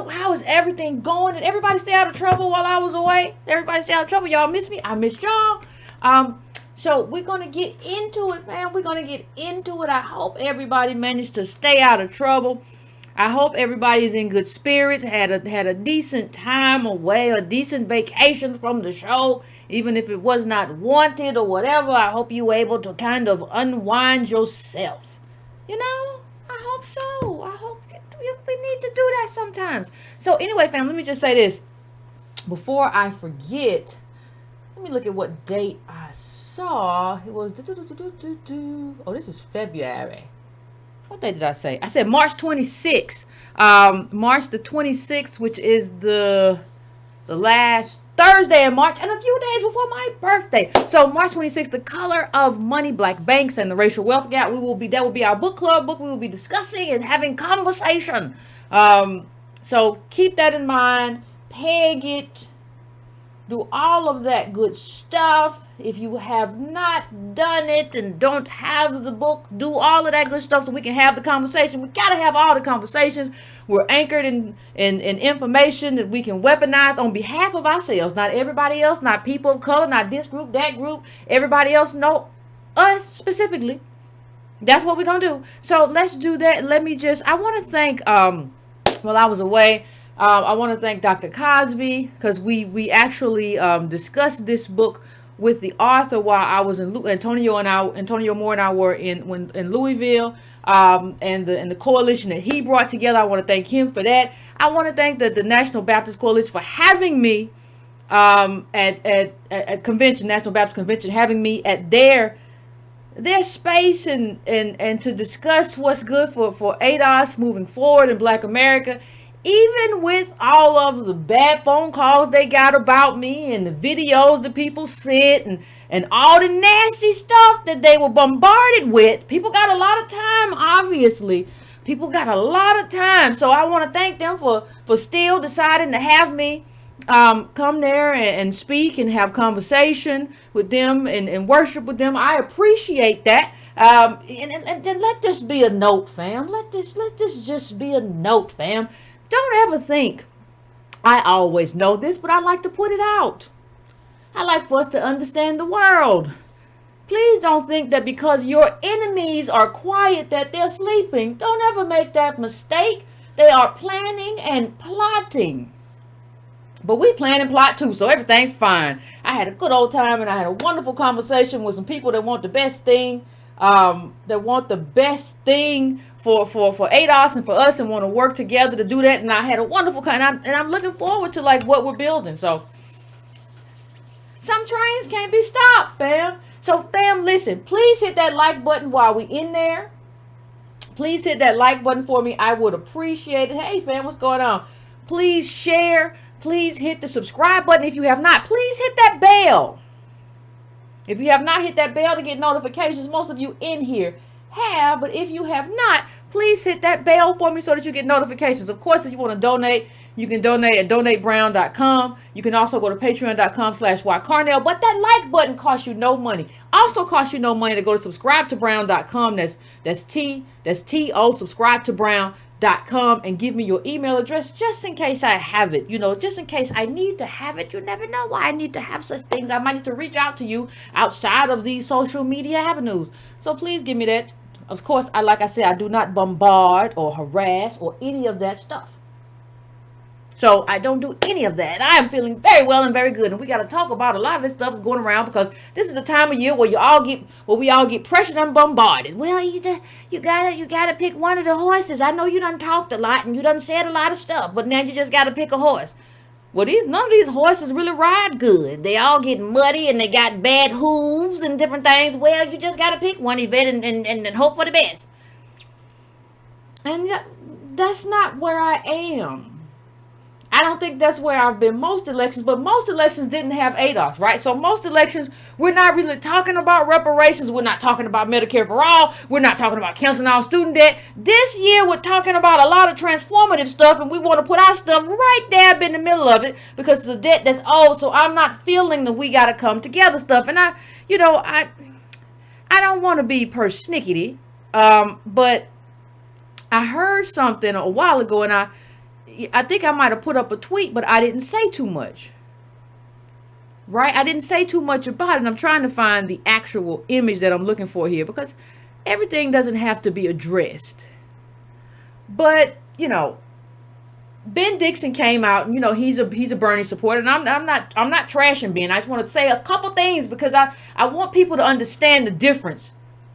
how is everything going? Did everybody stay out of trouble while I was away? Everybody stay out of trouble. Y'all miss me? I missed y'all. So we're going to get into it, man. We're going to get into it. I hope everybody managed to stay out of trouble. I hope everybody's in good spirits, had a decent time away, a decent vacation from the show, even if it was not wanted or whatever. I hope you were able to kind of unwind yourself. You know, I hope so. I hope we need to do that sometimes. So anyway, fam, let me just say this. Before I forget, let me look at what date I saw. It was, oh, this is February. What day did I say? I said March 26th. March the 26th, which is the last Thursday in March and a few days before my birthday. So March 26th, The Color of Money, Black Banks and the Racial Wealth Gap. That will be our book club book. We will be discussing and having conversation. So keep that in mind. Peg it. Do all of that good stuff. If you have not done it and don't have the book, do all of that good stuff so we can have the conversation. We got to have all the conversations. We're anchored in information that we can weaponize on behalf of ourselves. Not everybody else, not people of color, not this group, that group. Everybody else, no, us specifically. That's what we're going to do. So let's do that. I want to thank, while I was away, I want to thank Dr. Cosby, because we actually discussed this book with the author while I was in Antonio Moore and I were in Louisville, and the coalition that he brought together. I want to thank him for that. I want to thank the National Baptist Coalition for having me at convention, National Baptist Convention, having me at their space and to discuss what's good for ADOS moving forward in Black America. Even with all of the bad phone calls they got about me and the videos that people sent and all the nasty stuff that they were bombarded with, people got a lot of time, obviously. People got a lot of time. So I want to thank them for still deciding to have me come there and speak and have conversation with them and worship with them. I appreciate that. And then let this be a note, fam. Let this just be a note, fam. Don't ever think I always know this, but I like to put it out. I like for us to understand the world. Please don't think that because your enemies are quiet that they're sleeping. Don't ever make that mistake. They are planning and plotting. But we plan and plot too, so everything's fine. I had a good old time and I had a wonderful conversation with some people that want the best thing. For ADOS and for us and want to work together to do that. And I had a wonderful and I'm looking forward to like what we're building. So some trains can't be stopped, fam. So fam, listen, please hit that like button while we in there. Please hit that like button for me. I would appreciate it. Hey fam, what's going on? Please share. Please hit the subscribe button if you have not. Please hit that bell. If you have not hit that bell to get notifications, most of you in here have, but if you have not, please hit that bell for me so that you get notifications. Of course, if you want to donate, you can donate at donatebrown.com. You can also go to patreon.com/ycarnell, but that like button costs you no money. Also costs you no money to go to subscribetobrown.com. That's T-O, subscribetobrown.com, and give me your email address just in case I have it. Just in case I need to have it. You never know why I need to have such things. I might need to reach out to you outside of these social media avenues. So please give me that. Of course, like I said, I do not bombard or harass or any of that stuff. So I don't do any of that. I am feeling very well and very good. And we got to talk about a lot of this stuff is going around because this is the time of year where we all get pressured and bombarded. Well, you gotta pick one of the horses. I know you done talked a lot and you done said a lot of stuff, but now you just gotta pick a horse. Well, none of these horses really ride good. They all get muddy and they got bad hooves and different things. Well, you just got to pick one, Yvette, and hope for the best. And that's not where I am. I don't think that's where I've been most elections, but most elections didn't have ADOS, right? So most elections, we're not really talking about reparations. We're not talking about Medicare for all. We're not talking about canceling all student debt. This year, we're talking about a lot of transformative stuff, and we want to put our stuff right dab in the middle of it because it's a debt that's owed. So I'm not feeling that we got to come together stuff. And I don't want to be persnickety, but I heard something a while ago, and I think I might have put up a tweet, but I didn't say too much. Right? I didn't say too much about it. And I'm trying to find the actual image that I'm looking for here, because everything doesn't have to be addressed. But, you know, Ben Dixon came out, and, you know, he's a Bernie supporter, and I'm not trashing Ben. I just want to say a couple things, because I want people to understand the difference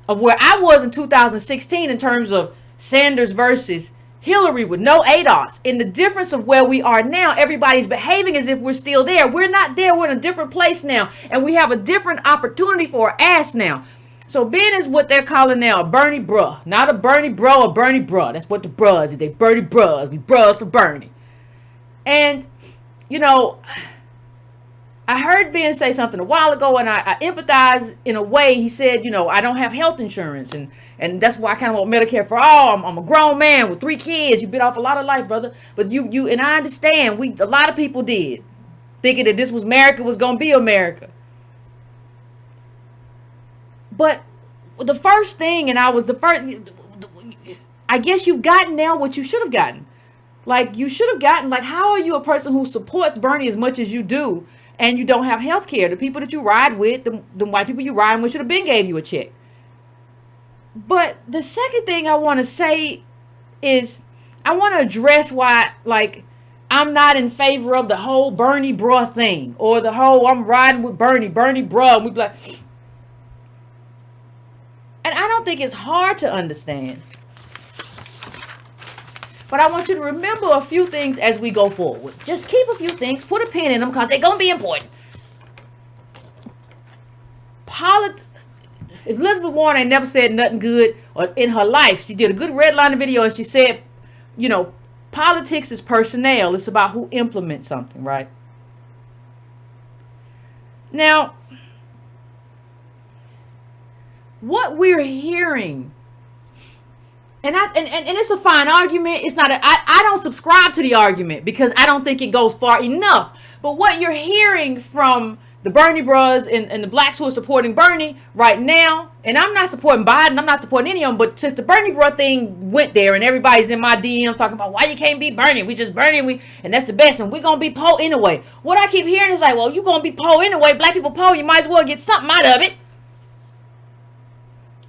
of where I was in 2016 in terms of Sanders versus Hillary with no ADOS, and the difference of where we are now. Everybody's behaving as if we're still there. We're not there. We're in a different place now, and we have a different opportunity for our ass now. So Ben is what they're calling now a Bernie bruh. Not a Bernie bro, a Bernie bruh. That's what the bruhs is. They Bernie bruhs. We bruhs for Bernie. And, you know, I heard Ben say something a while ago, and I empathize in a way. He said, you know, I don't have health insurance, and that's why I kind of want Medicare for all. I'm a grown man with 3 kids. You bit off a lot of life, brother. But you and I understand, a lot of people did, thinking that this was America, was going to be America. But the first thing, and I guess you've gotten now what you should have gotten. Like, you should have gotten, like, how are you a person who supports Bernie as much as you do, and you don't have health care? The people that you ride with, the white people you ride with, should have been gave you a check. But the second thing I want to say is, I want to address why, like, I'm not in favor of the whole Bernie bruh thing, or the whole I'm riding with Bernie bruh, and we be like, and I don't think it's hard to understand. But I want you to remember a few things as we go forward. Just keep a few things, put a pin in them, because they're going to be important. If Elizabeth Warren ain't never said nothing good or in her life, she did a good redlining video, and she said, you know, politics is personnel. It's about who implements something, right? Now, what we're hearing, and it's a fine argument. It's not. I don't subscribe to the argument, because I don't think it goes far enough. But what you're hearing from the Bernie bros and the blacks who are supporting Bernie right now, and I'm not supporting Biden, I'm not supporting any of them, but since the Bernie bro thing went there, and everybody's in my DMs talking about why you can't be Bernie, we just Bernie, and that's the best, and we're gonna be po anyway. What I keep hearing is like, well, you gonna be po anyway. Black people po, you might as well get something out of it.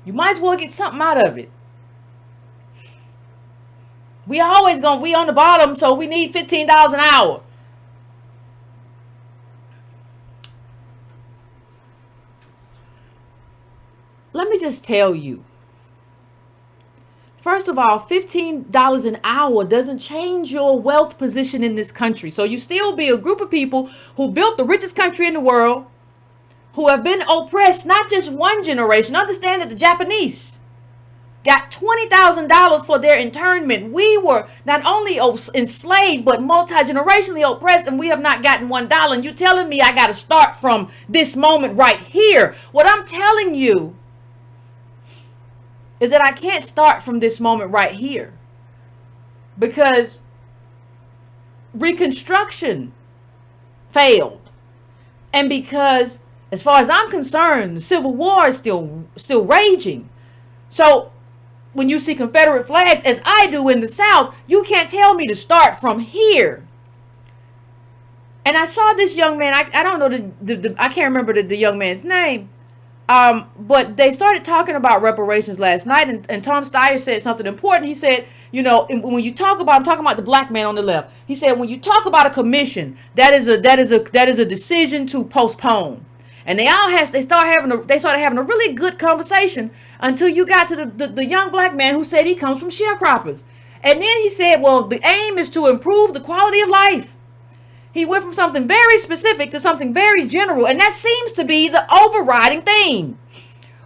You might as well get something out of it. We on the bottom, so we need $15 an hour. Let me just tell you. First of all, $15 an hour doesn't change your wealth position in this country. So you still be a group of people who built the richest country in the world, who have been oppressed not just one generation. Understand that the Japanese got $20,000 for their internment. We were not only enslaved, but multi-generationally oppressed, and we have not gotten $1. And you telling me I got to start from this moment right here? What I'm telling you is that I can't start from this moment right here, because Reconstruction failed, and because, as far as I'm concerned, the Civil War is still raging. So when you see Confederate flags, as I do in the South, you can't tell me to start from here. And I saw this young man, I don't know, I can't remember the young man's name, but they started talking about reparations last night, and Tom Steyer said something important. He said, you know, when you talk about, I'm talking about the black man on the left. He said, when you talk about a commission, that is a decision to postpone. And they started having a really good conversation until you got to the young black man who said he comes from sharecroppers. And then he said, well, the aim is to improve the quality of life. He went from something very specific to something very general. And that seems to be the overriding theme.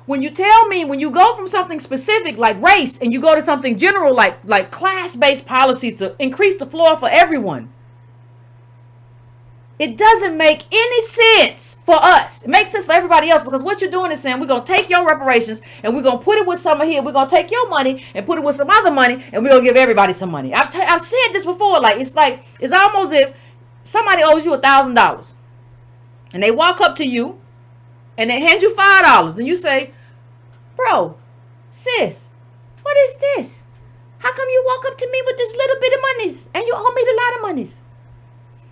When you tell me, when you go from something specific like race, and you go to something general like class-based policy to increase the floor for everyone, it doesn't make any sense for us. It makes sense for everybody else, because what you're doing is saying, we're going to take your reparations and we're going to put it with some of here. We're going to take your money and put it with some other money, and we're going to give everybody some money. I've said this before. It's almost if somebody owes you $1,000 and they walk up to you and they hand you $5 and you say, bro, sis, what is this? How come you walk up to me with this little bit of monies and you owe me the lot of monies?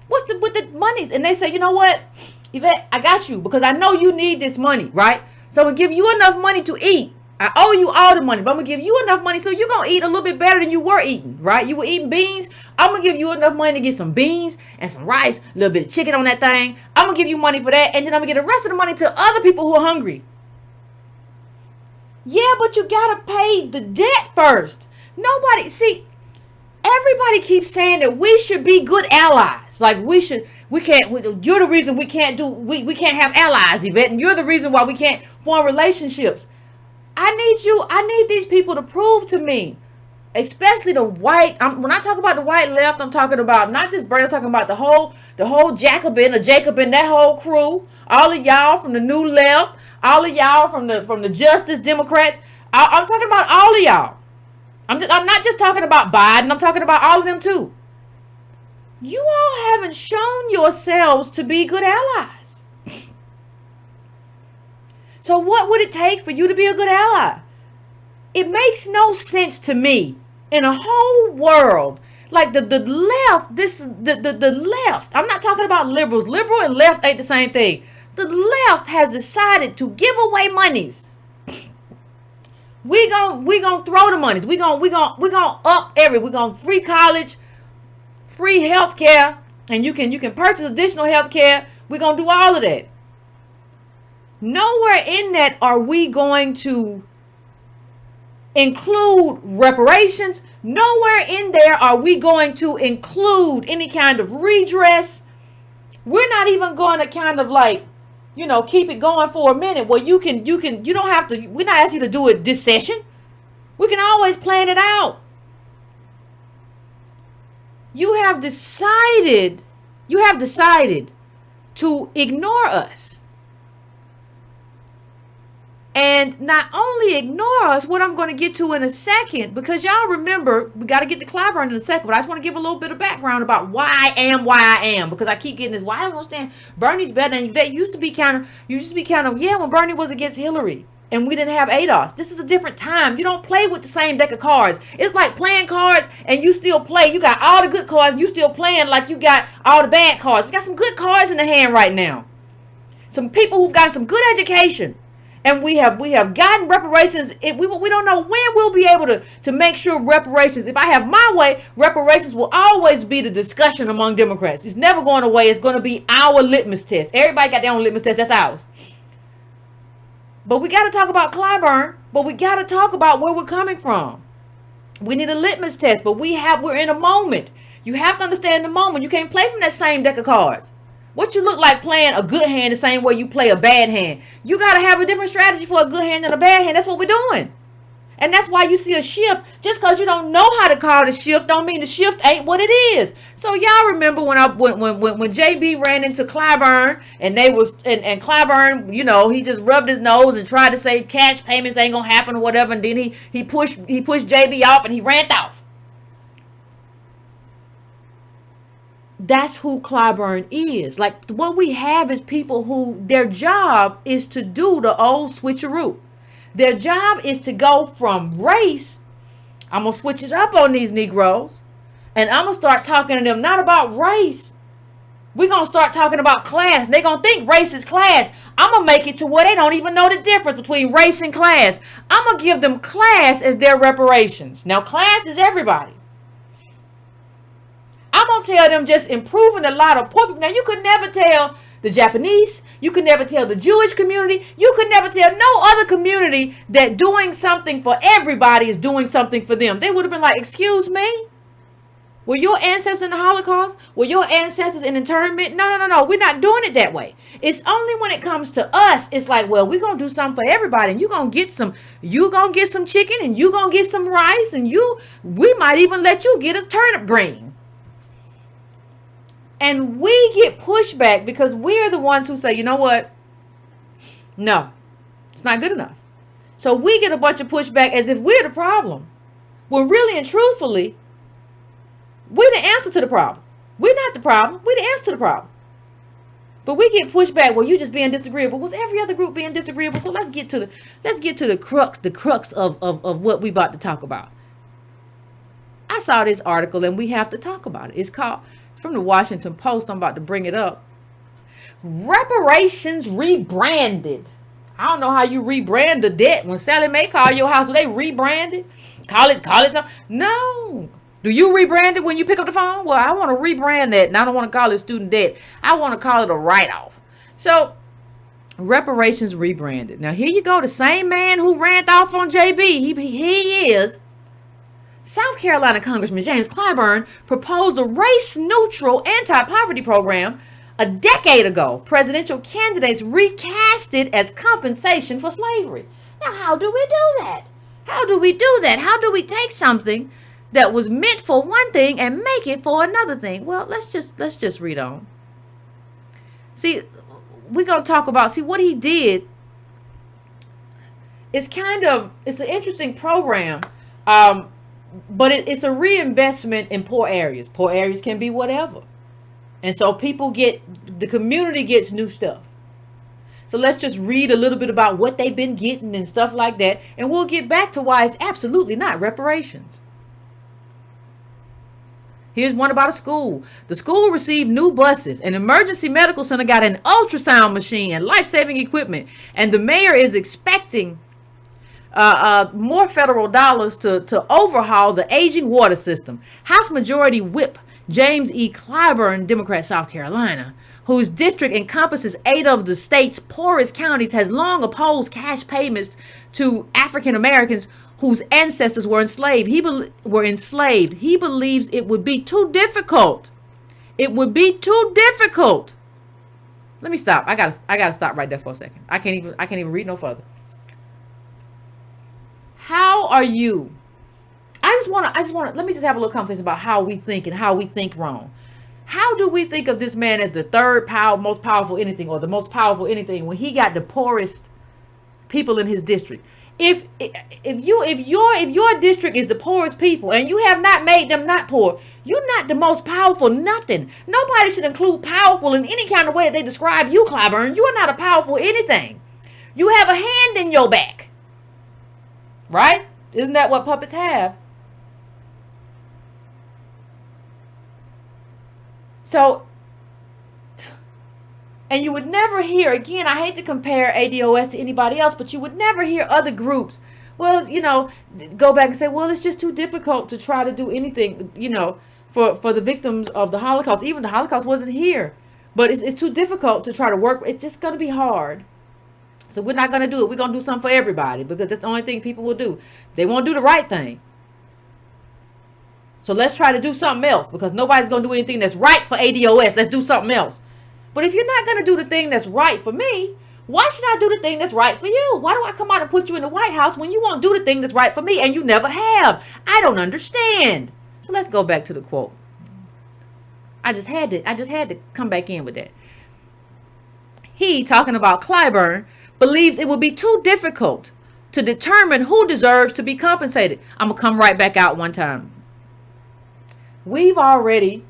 What's with the monies? And they say, you know what, Yvette, I got you because I know you need this money, right? So I'm going to give you enough money to eat. I owe you all the money, but I'm going to give you enough money so you're going to eat a little bit better than you were eating, right? You were eating beans. I'm going to give you enough money to get some beans and some rice, a little bit of chicken on that thing. I'm going to give you money for that, and then I'm going to get the rest of the money to other people who are hungry. Yeah, but you got to pay the debt first. Everybody keeps saying that we should be good allies. Like you're the reason we can't have allies, Yvette, and you're the reason why we can't form relationships. I need these people to prove to me, especially the white. When I talk about the white left, I'm talking about not just Bernie, I'm talking about the whole Jacobin, that whole crew. All of y'all from the new left, all of y'all from the Justice Democrats. I'm talking about all of y'all. I'm not just talking about Biden. I'm talking about all of them too. You all haven't shown yourselves to be good allies. So what would it take for you to be a good ally? It makes no sense to me in a whole world. Like the left, the left. I'm not talking about liberals. Liberal and left ain't the same thing. The left has decided to give away monies. We gonna throw the monies. We gonna we're gonna free college, free healthcare, and you can purchase additional healthcare. We're gonna do all of that. Nowhere in that are we going to include reparations. Nowhere in there are we going to include any kind of redress. We're not even going to kind of like, keep it going for a minute. Well, you don't have to, we're not asking you to do it this session. We can always plan it out. You have decided to ignore us. And not only ignore us, what I'm going to get to in a second, because y'all remember, we got to get to Clyburn in a second, but I just want to give a little bit of background about why I am, because I keep getting this, why I don't understand, Bernie's better than Yvette. You used to be kind of, yeah, when Bernie was against Hillary, and we didn't have ADOS. This is a different time. You don't play with the same deck of cards. It's like playing cards, and you still play. You got all the good cards, and you still playing like you got all the bad cards. We got some good cards in the hand right now. Some people who've got some good education. And we have gotten reparations. We don't know when we'll be able to make sure reparations. If I have my way, reparations will always be the discussion among Democrats. It's never going away. It's going to be our litmus test. Everybody got their own litmus test. That's ours. But we got to talk about Clyburn. But we got to talk about where we're coming from. We need a litmus test. But we're in a moment. You have to understand the moment. You can't play from that same deck of cards. What you look like playing a good hand the same way you play a bad hand. You got to have a different strategy for a good hand and a bad hand. That's what we're doing. And that's why you see a shift. Just because you don't know how to call the shift don't mean the shift ain't what it is. So y'all remember when JB ran into Clyburn and and Clyburn, he just rubbed his nose and tried to say cash payments ain't gonna happen or whatever, and then he pushed JB off and he ran off. That's who Clyburn is. Like, what we have is people who their job is to do the old switcheroo. Their job is to go from race. I'm going to switch it up on these Negroes. And I'm going to start talking to them not about race. We're going to start talking about class. They're going to think race is class. I'm going to make it to where they don't even know the difference between race and class. I'm going to give them class as their reparations. Now, class is everybody. I'm going to tell them just improving a lot of poor people. Now, you could never tell the Japanese. You could never tell the Jewish community. You could never tell no other community that doing something for everybody is doing something for them. They would have been like, excuse me? Were your ancestors in the Holocaust? Were your ancestors in internment? No. We're not doing it that way. It's only when it comes to us, it's like, well, we're going to do something for everybody. And you're going to get some chicken, and you're going to get some rice, and we might even let you get a turnip green. And we get pushback because we're the ones who say, you know what? No, it's not good enough. So we get a bunch of pushback as if we're the problem. When really and truthfully, we're the answer to the problem. We're not the problem. We're the answer to the problem. But we get pushback. Well, you just being disagreeable. Was every other group being disagreeable? So let's get to the crux of what we about to talk about. I saw this article and we have to talk about it. It's called, from the Washington Post. I'm about to bring it up. Reparations rebranded. I don't know how you rebrand the debt. When Sally Mae call your house, do they rebrand it? Call it something? No. Do you rebrand it when you pick up the phone? Well, I want to rebrand that, and I don't want to call it student debt. I want to call it a write-off. So, reparations rebranded. Now, here you go. The same man who ran off on JB, he is. South Carolina Congressman James Clyburn proposed a race-neutral anti-poverty program a decade ago. Presidential candidates recast it as compensation for slavery. Now, how do we do that? How do we do that? How do we take something that was meant for one thing and make it for another thing? Well, let's just read on. See, we're going to talk about, what he did is it's an interesting program, but it's a reinvestment in poor areas. Poor areas can be whatever. And so the community gets new stuff. So let's just read a little bit about what they've been getting and stuff like that. And we'll get back to why it's absolutely not reparations. Here's one about a school. The school received new buses. An emergency medical center got an ultrasound machine and life-saving equipment. And the mayor is expecting more federal dollars to overhaul the aging water system. House Majority Whip James E. Clyburn, Democrat, South Carolina, whose district encompasses 8 of the state's poorest counties, has long opposed cash payments to African Americans whose ancestors were enslaved. He believes it would be too difficult. It would be too difficult. Let me stop. I gotta stop right there for a second. I can't even read no further. How are you? Let me just have a little conversation about how we think and how we think wrong. How do we think of this man as the most powerful anything, or the most powerful anything, when he got the poorest people in his district? If your district is the poorest people and you have not made them not poor, you're not the most powerful nothing. Nobody should include powerful in any kind of way that they describe you, Clyburn. You are not a powerful anything. You have a hand in your back. Right? Isn't that what puppets have? So, and you would never hear, again, I hate to compare ADOS to anybody else, but you would never hear other groups, well, go back and say, well, it's just too difficult to try to do anything, for the victims of the Holocaust. Even the Holocaust wasn't here, but it's too difficult to try to work. It's just going to be hard. So we're not going to do it. We're going to do something for everybody, because that's the only thing people will do. They won't do the right thing. So let's try to do something else, because nobody's going to do anything that's right for ADOS. Let's do something else. But if you're not going to do the thing that's right for me, why should I do the thing that's right for you? Why do I come out and put you in the White House when you won't do the thing that's right for me, and you never have? I don't understand. So let's go back to the quote. I just had to come back in with that. He, talking about Clyburn, believes it will be too difficult to determine who deserves to be compensated. I'm going to come right back out one time. We've already,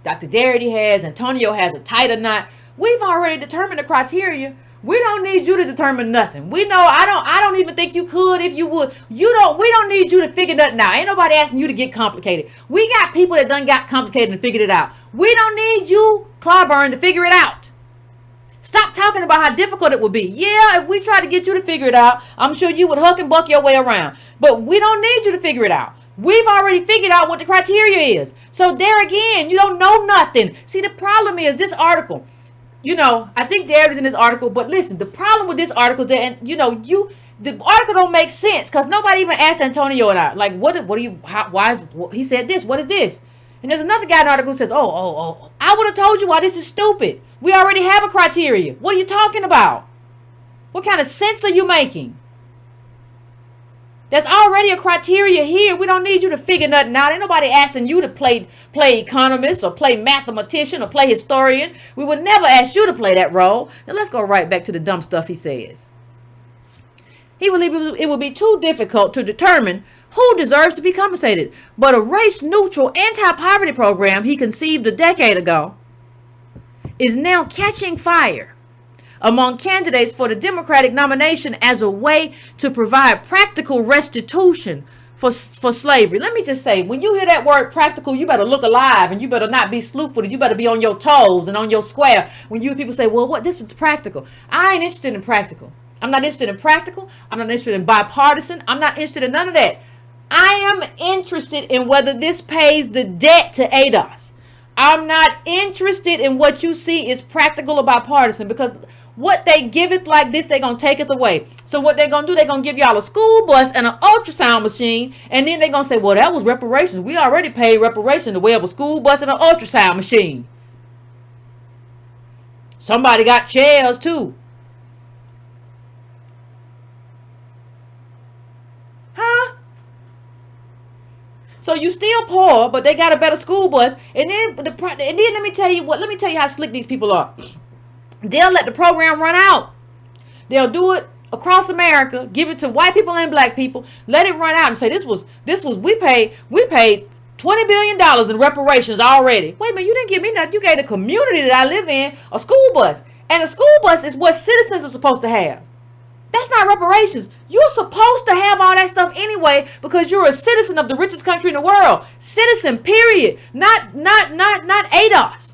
Dr. Darity has, Antonio has a tighter knot. We've already determined the criteria. We don't need you to determine nothing. We know, I don't even think you could if you would. We don't need you to figure nothing out. Ain't nobody asking you to get complicated. We got people that done got complicated and figured it out. We don't need you, Clyburn, to figure it out. Stop talking about how difficult it would be. Yeah, if we try to get you to figure it out, I'm sure you would huck and buck your way around. But we don't need you to figure it out. We've already figured out what the criteria is. So there again, you don't know nothing. See, the problem is this article. I think Darity's in this article, but listen, the problem with this article is that, the article don't make sense, because nobody even asked Antonio and I, like, he said this, what is this? And there's another guy in the article who says, oh, I would have told you why this is stupid. We already have a criteria. What are you talking about? What kind of sense are you making? There's already a criteria here. We don't need you to figure nothing out. Ain't nobody asking you to play economist or play mathematician or play historian. We would never ask you to play that role. Now let's go right back to the dumb stuff he says. He believes it would be too difficult to determine who deserves to be compensated. But a race-neutral anti-poverty program he conceived a decade ago is now catching fire among candidates for the Democratic nomination as a way to provide practical restitution for slavery. Let me just say, when you hear that word practical, you better look alive and you better not be slew-footed. You better be on your toes and on your square. When people say, well, what, this was practical. I ain't interested in practical. I'm not interested in practical. I'm not interested in bipartisan. I'm not interested in none of that. I am interested in whether this pays the debt to ADOS. I'm not interested in what you see is practical or bipartisan, because what they give it like this, they're going to take it away. So what they're going to do, they're going to give y'all a school bus and an ultrasound machine. And then they're going to say, well, that was reparations. We already paid reparation the way of a school bus and an ultrasound machine. Somebody got chairs too. Huh? So you still poor, but they got a better school bus. And then let me tell you what. Let me tell you how slick these people are. They'll let the program run out. They'll do it across America, give it to white people and black people, let it run out and say we paid $20 billion in reparations already. Wait a minute, you didn't give me nothing. You gave the community that I live in a school bus. And a school bus is what citizens are supposed to have. That's not reparations. You're supposed to have all that stuff anyway because you're a citizen of the richest country in the world. Citizen, period. Not ADOS.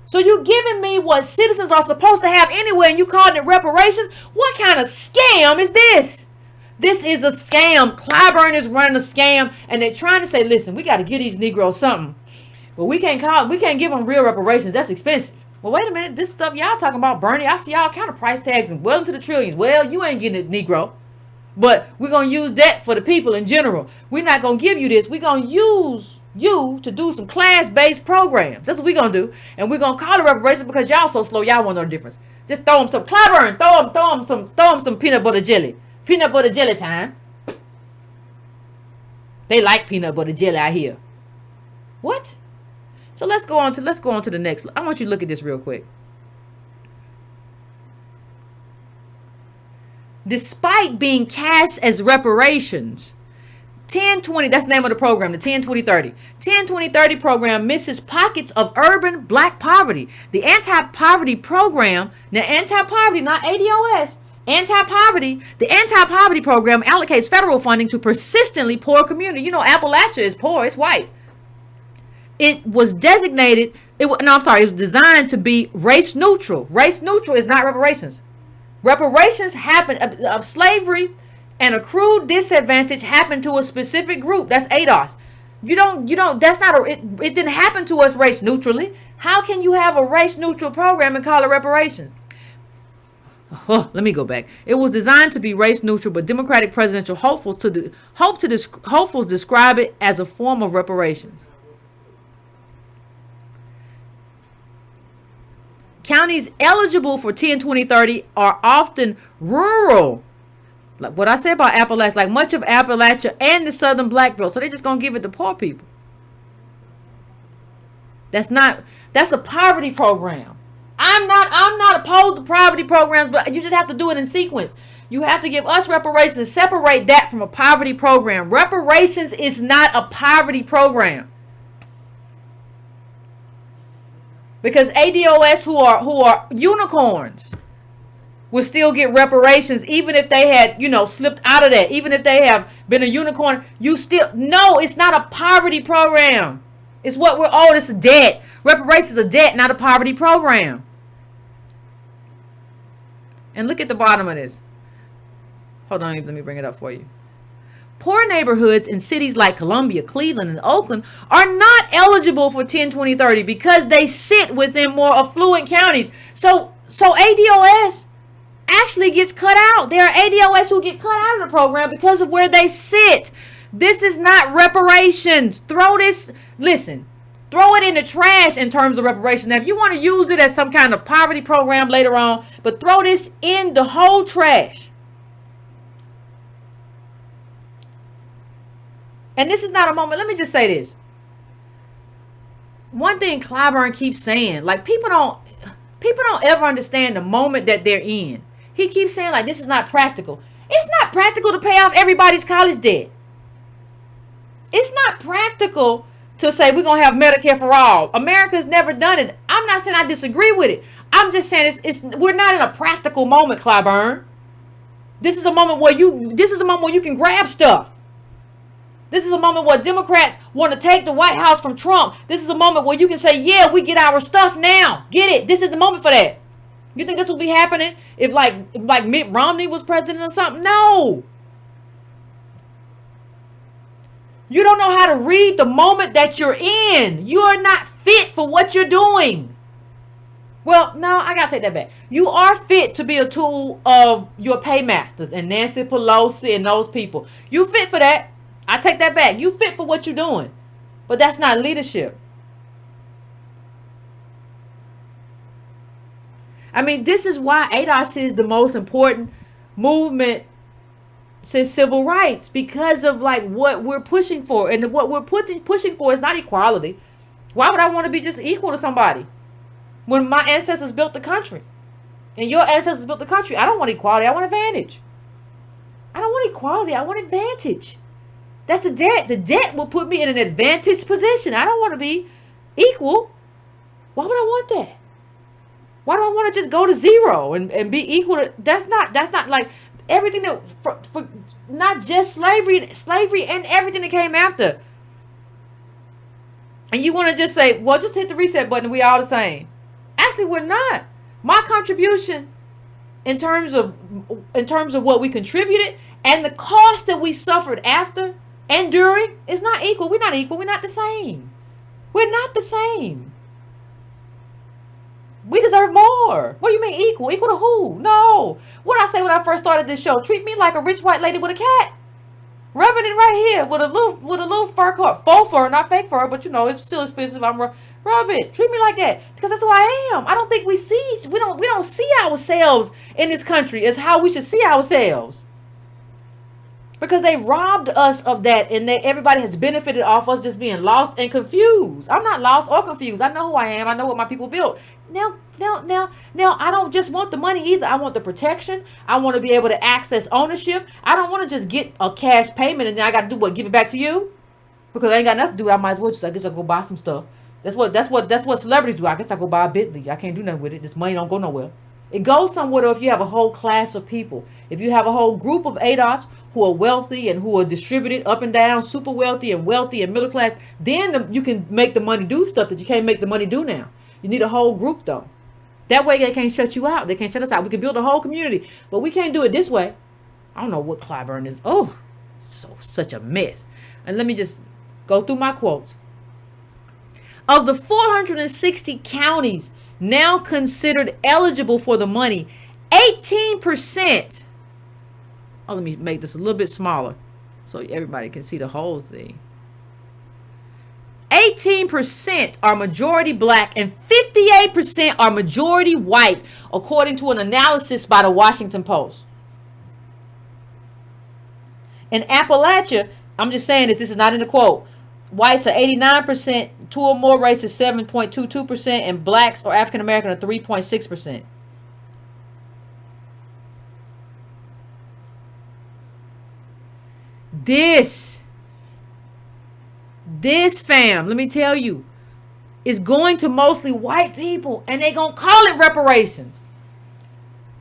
So you're giving me what citizens are supposed to have anyway, and you calling it reparations? What kind of scam is this? This is a scam. Clyburn is running a scam, and they're trying to say, listen, we got to give these Negroes something, but we can't give them real reparations. That's expensive. Well, wait a minute. This stuff y'all talking about, Bernie, I see all kind of price tags and well into the trillions. Well, you ain't getting it, Negro. But we're going to use that for the people in general. We're not going to give you this. We're going to use you to do some class-based programs. That's what we're going to do. And we're going to call it reparations because y'all so slow. Y'all won't know the difference. Just throw them some Clyburn. Throw them some peanut butter jelly. Peanut butter jelly time. They like peanut butter jelly, I hear. What? So let's go on to the next. I want you to look at this real quick. Despite being cast as reparations, 10-20, that's the name of the program, the 10-20-30. 10-20-30 program misses pockets of urban black poverty. The anti-poverty program, now anti-poverty, not ADOS, anti-poverty, the anti-poverty program allocates federal funding to persistently poor community. You know, Appalachia is poor, it's white. It was designated, it was designed to be race neutral. Race neutral is not reparations. Reparations happen of slavery and accrued disadvantage happened to a specific group. That's ADOS. That's not it didn't happen to us race neutrally. How can you have a race neutral program and call it reparations? Oh, let me go back. It was designed to be race neutral, but Democratic presidential hopefuls describe it as a form of reparations. Counties eligible for 10-20-30 are often rural. Like what I said about Appalachia, like much of Appalachia and the Southern Black Belt. So they're just going to give it to poor people. That's a poverty program. I'm not opposed to poverty programs, but you just have to do it in sequence. You have to give us reparations and separate that from a poverty program. Reparations is not a poverty program. Because ADOS who are unicorns will still get reparations even if they had, slipped out of that. Even if they have been a unicorn, no, it's not a poverty program. It's what we're owed. It's a debt. Reparations is a debt, not a poverty program. And look at the bottom of this. Hold on, let me bring it up for you. Poor neighborhoods in cities like Columbia, Cleveland, and Oakland are not eligible for 10-20-30 because they sit within more affluent counties. So ADOS actually gets cut out. There are ADOS who get cut out of the program because of where they sit. This is not reparations. Throw it in the trash in terms of reparations. Now, if you want to use it as some kind of poverty program later on, but throw this in the whole trash. And this is not a moment. Let me just say this. One thing Clyburn keeps saying, like people don't ever understand the moment that they're in. He keeps saying like this is not practical. It's not practical to pay off everybody's college debt. It's not practical to say we're going to have Medicare for all. America's never done it. I'm not saying I disagree with it. I'm just saying we're not in a practical moment, Clyburn. This is a moment where you can grab stuff. This is a moment where Democrats want to take the White House from Trump. This is a moment where you can say, yeah, we get our stuff now. Get it? This is the moment for that. You think this will be happening if like Mitt Romney was president or something? No. You don't know how to read the moment that you're in. You are not fit for what you're doing. Well, no, I gotta take that back. You are fit to be a tool of your paymasters and Nancy Pelosi and those people. You fit for that. I take that back. You fit for what you're doing. But that's not leadership. I mean, this is why ADOS is the most important movement since civil rights, because of like what we're pushing for, and what we're pushing for is not equality. Why would I want to be just equal to somebody when my ancestors built the country and your ancestors built the country? I don't want equality. I want advantage. I don't want equality. I want advantage. That's the debt. The debt will put me in an advantaged position. I don't want to be equal. Why would I want that? Why do I want to just go to zero and be equal to? That's not like everything that for not just slavery and everything that came after. And you want to just say, well, just hit the reset button. We all the same. Actually, we're not. My contribution in terms of what we contributed and the cost that we suffered after and during is not equal. We're not equal. We're not the same. We're not the same. We deserve more. What do you mean equal? Equal to who? No. What I say when I first started this show, treat me like a rich white lady with a cat. Rubbing it right here with a little fur coat. Faux fur, not fake fur, but you know, it's still expensive. I'm rub it. Treat me like that. Because that's who I am. I don't think we don't see ourselves in this country as how we should see ourselves. Because they robbed us of that, and everybody has benefited off us just being lost and confused. I'm not lost or confused. I know who I am. I know what my people built. Now, I don't just want the money either. I want the protection. I want to be able to access ownership. I don't want to just get a cash payment and then I got to do what? Give it back to you? Because I ain't got nothing to do. I might as well I guess I'll go buy some stuff. That's what celebrities do. I guess I go buy a Bentley. I can't do nothing with it. This money don't go nowhere. It goes somewhere though if you have a whole class of people. If you have a whole group of ADOS who are wealthy and who are distributed up and down, super wealthy and middle class, then you can make the money do stuff that you can't make the money do now. You need a whole group though. That way they can't shut you out. They can't shut us out. We can build a whole community, but we can't do it this way. I don't know what Clyburn is. Oh, such a mess. And let me just go through my quotes. Of the 460 counties now considered eligible for the money, 18%. Oh, let me make this a little bit smaller so everybody can see the whole thing. 18% are majority black and 58% are majority white, according to an analysis by the Washington Post. In Appalachia, I'm just saying this is not in the quote. Whites are 89%, two or more races 7.22%, and blacks or African American are 3.6%. This fam, let me tell you, is going to mostly white people, and they gonna call it reparations.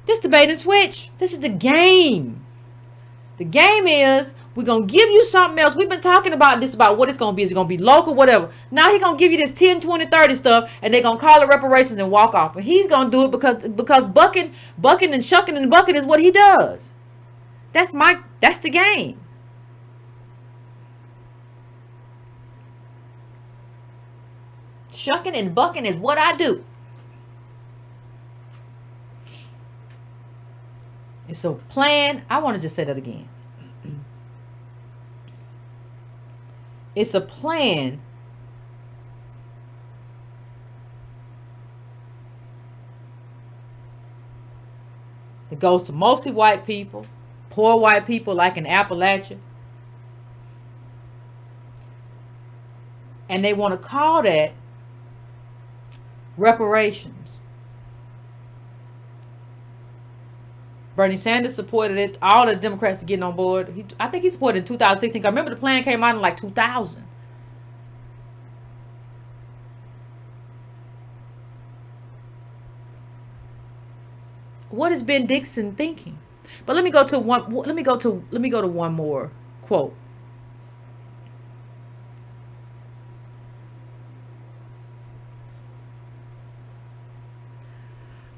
This debate and switch. This is the game. The game is we're going to give you something else. We've been talking about this, about what it's going to be. Is it going to be local, whatever. Now he's going to give you this 10, 20, 30 stuff, and they're going to call it reparations and walk off. And he's going to do it because bucking and shucking and bucking is what he does. That's the game. Shucking and bucking is what I do. It's a plan. I want to just say that again. It's a plan that goes to mostly white people, poor white people like in Appalachia. And they want to call that reparations. Bernie Sanders supported it. All the Democrats are getting on board. I think he supported it in 2016. I remember the plan came out in like 2000. What is Ben Dixon thinking? But let me go to one more quote.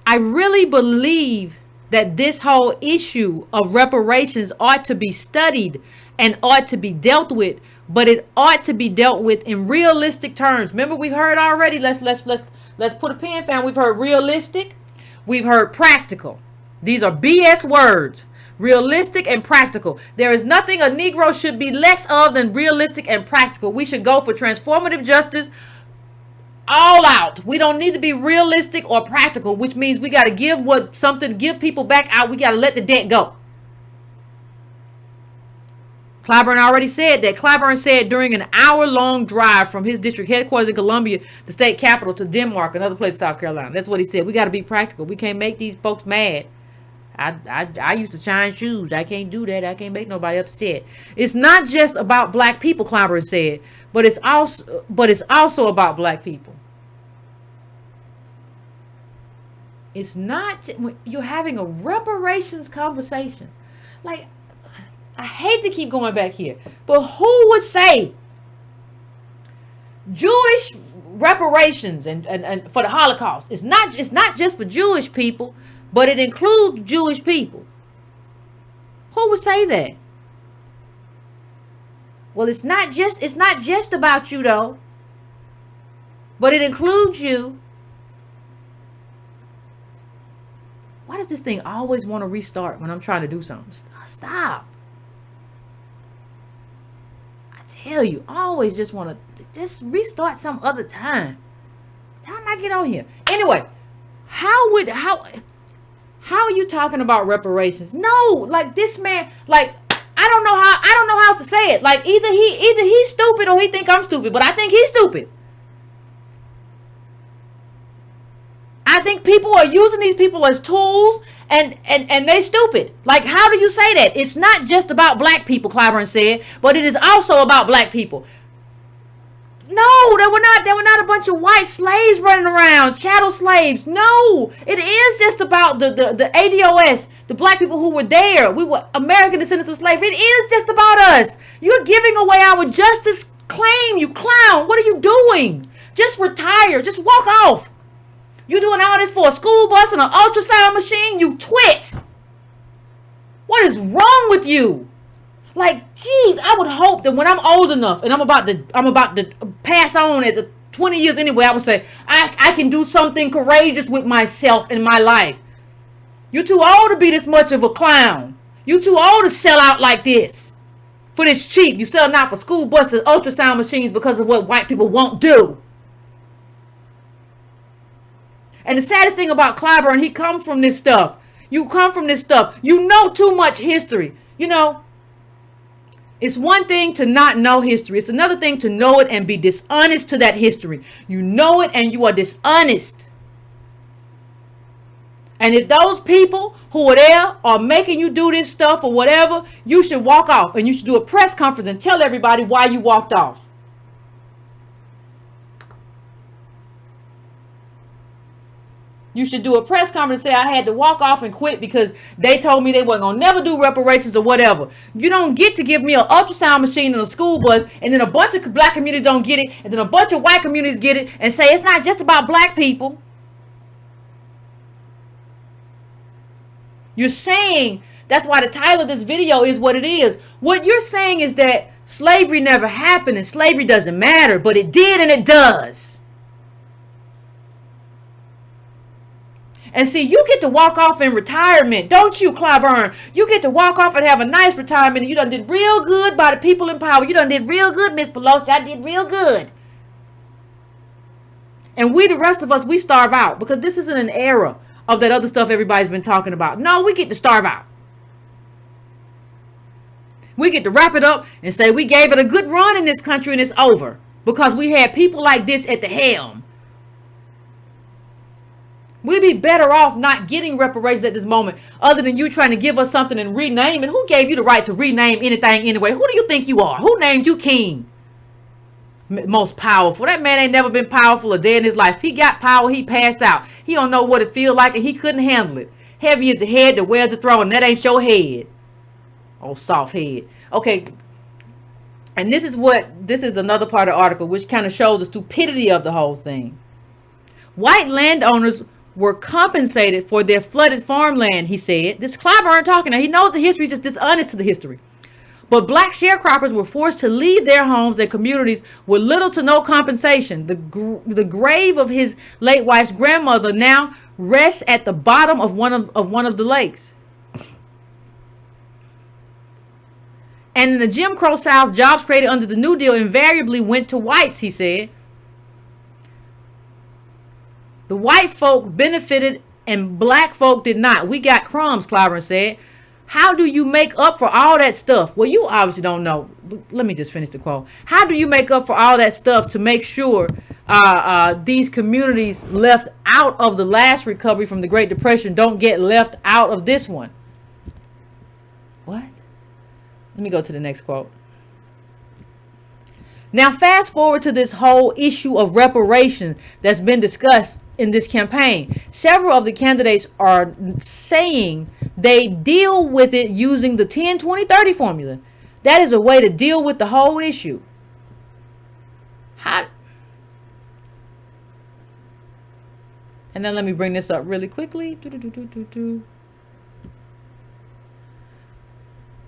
I really believe that this whole issue of reparations ought to be studied and ought to be dealt with, but it ought to be dealt with in realistic terms. Remember, we've heard already. Let's put a pin down. We've heard realistic. We've heard practical. These are BS words. Realistic and practical. There is nothing a Negro should be less of than realistic and practical. We should go for transformative justice all out. We don't need to be realistic or practical, which means we got to give people back out. We got to let the debt go. Clyburn already said that. Clyburn said during an hour-long drive from his district headquarters in Columbia, the state capital, to Denmark, another place in South Carolina. That's what he said. We got to be practical. We can't make these folks mad. I used to shine shoes. I can't do that. I can't make nobody upset. It's not just about black people, Clyburn said, but it's also about black people. It's not, you're having a reparations conversation. Like, I hate to keep going back here, but who would say Jewish reparations and for the Holocaust? It's not just for Jewish people, but it includes Jewish people. Who would say that? Well, it's not just about you though, but it includes you. Why does this thing always want to restart when I'm trying to do something? Stop. I tell you, I always just want to just restart some other time. Time I get on here. Anyway, how are you talking about reparations? No, like this man, like I don't know how else to say it. Like either he's stupid or he think I'm stupid, but I think he's stupid. I think people are using these people as tools and they stupid. Like, how do you say that? It's not just about black people, Clyburn said, but it is also about black people. No, they were not a bunch of white slaves running around, chattel slaves. No, it is just about the ADOS, the black people who were there. We were American descendants of slavery. It is just about us. You're giving away our justice claim, you clown. What are you doing? Just retire. Just walk off. You doing all this for a school bus and an ultrasound machine? You twit. What is wrong with you? Like, geez, I would hope that when I'm old enough and I'm about to pass on at the 20 years anyway, I would say, I can do something courageous with myself in my life. You're too old to be this much of a clown. You too old to sell out like this. For this cheap. You selling out for school buses, ultrasound machines because of what white people won't do. And the saddest thing about Clyburn, he comes from this stuff. You come from this stuff. You know too much history. You know, it's one thing to not know history. It's another thing to know it and be dishonest to that history. You know it and you are dishonest. And if those people who are there are making you do this stuff or whatever, you should walk off and you should do a press conference and tell everybody why you walked off. You should do a press conference and say, I had to walk off and quit because they told me they weren't going to never do reparations or whatever. You don't get to give me an ultrasound machine in a school bus and then a bunch of black communities don't get it and then a bunch of white communities get it and say it's not just about black people. You're saying, that's why the title of this video is what it is. What you're saying is that slavery never happened and slavery doesn't matter, but it did and it does. And see, you get to walk off in retirement, don't you, Clyburn? You get to walk off and have a nice retirement, and you done did real good by the people in power. You done did real good, Miss Pelosi. I did real good. And we, the rest of us, we starve out because this isn't an era of that other stuff everybody's been talking about. No, we get to starve out. We get to wrap it up and say we gave it a good run in this country and it's over because we had people like this at the helm. We'd be better off not getting reparations at this moment other than you trying to give us something and rename it. Who gave you the right to rename anything anyway? Who do you think you are? Who named you king? Most powerful. That man ain't never been powerful a day in his life. He got power. He passed out. He don't know what it feels like and he couldn't handle it. Heavy is the head that wears the throne. And that ain't your head. Oh, soft head. Okay. And this is another part of the article, which kind of shows the stupidity of the whole thing. White landowners were compensated for their flooded farmland, he said. This Clyburn talking. Now, he knows the history, just dishonest to the history. But black sharecroppers were forced to leave their homes and communities with little to no compensation. The grave of his late wife's grandmother now rests at the bottom of one of the lakes. And in the Jim Crow South, jobs created under the New Deal invariably went to whites, he said. The white folk benefited and black folk did not. We got crumbs, Clyburn said. How do you make up for all that stuff? Well, you obviously don't know. Let me just finish the quote. How do you make up for all that stuff to make sure these communities left out of the last recovery from the Great Depression don't get left out of this one? What? Let me go to the next quote. Now, fast forward to this whole issue of reparations that's been discussed in this campaign. Several of the candidates are saying they deal with it using the 10-20-30 formula. That is a way to deal with the whole issue. And then let me bring this up really quickly.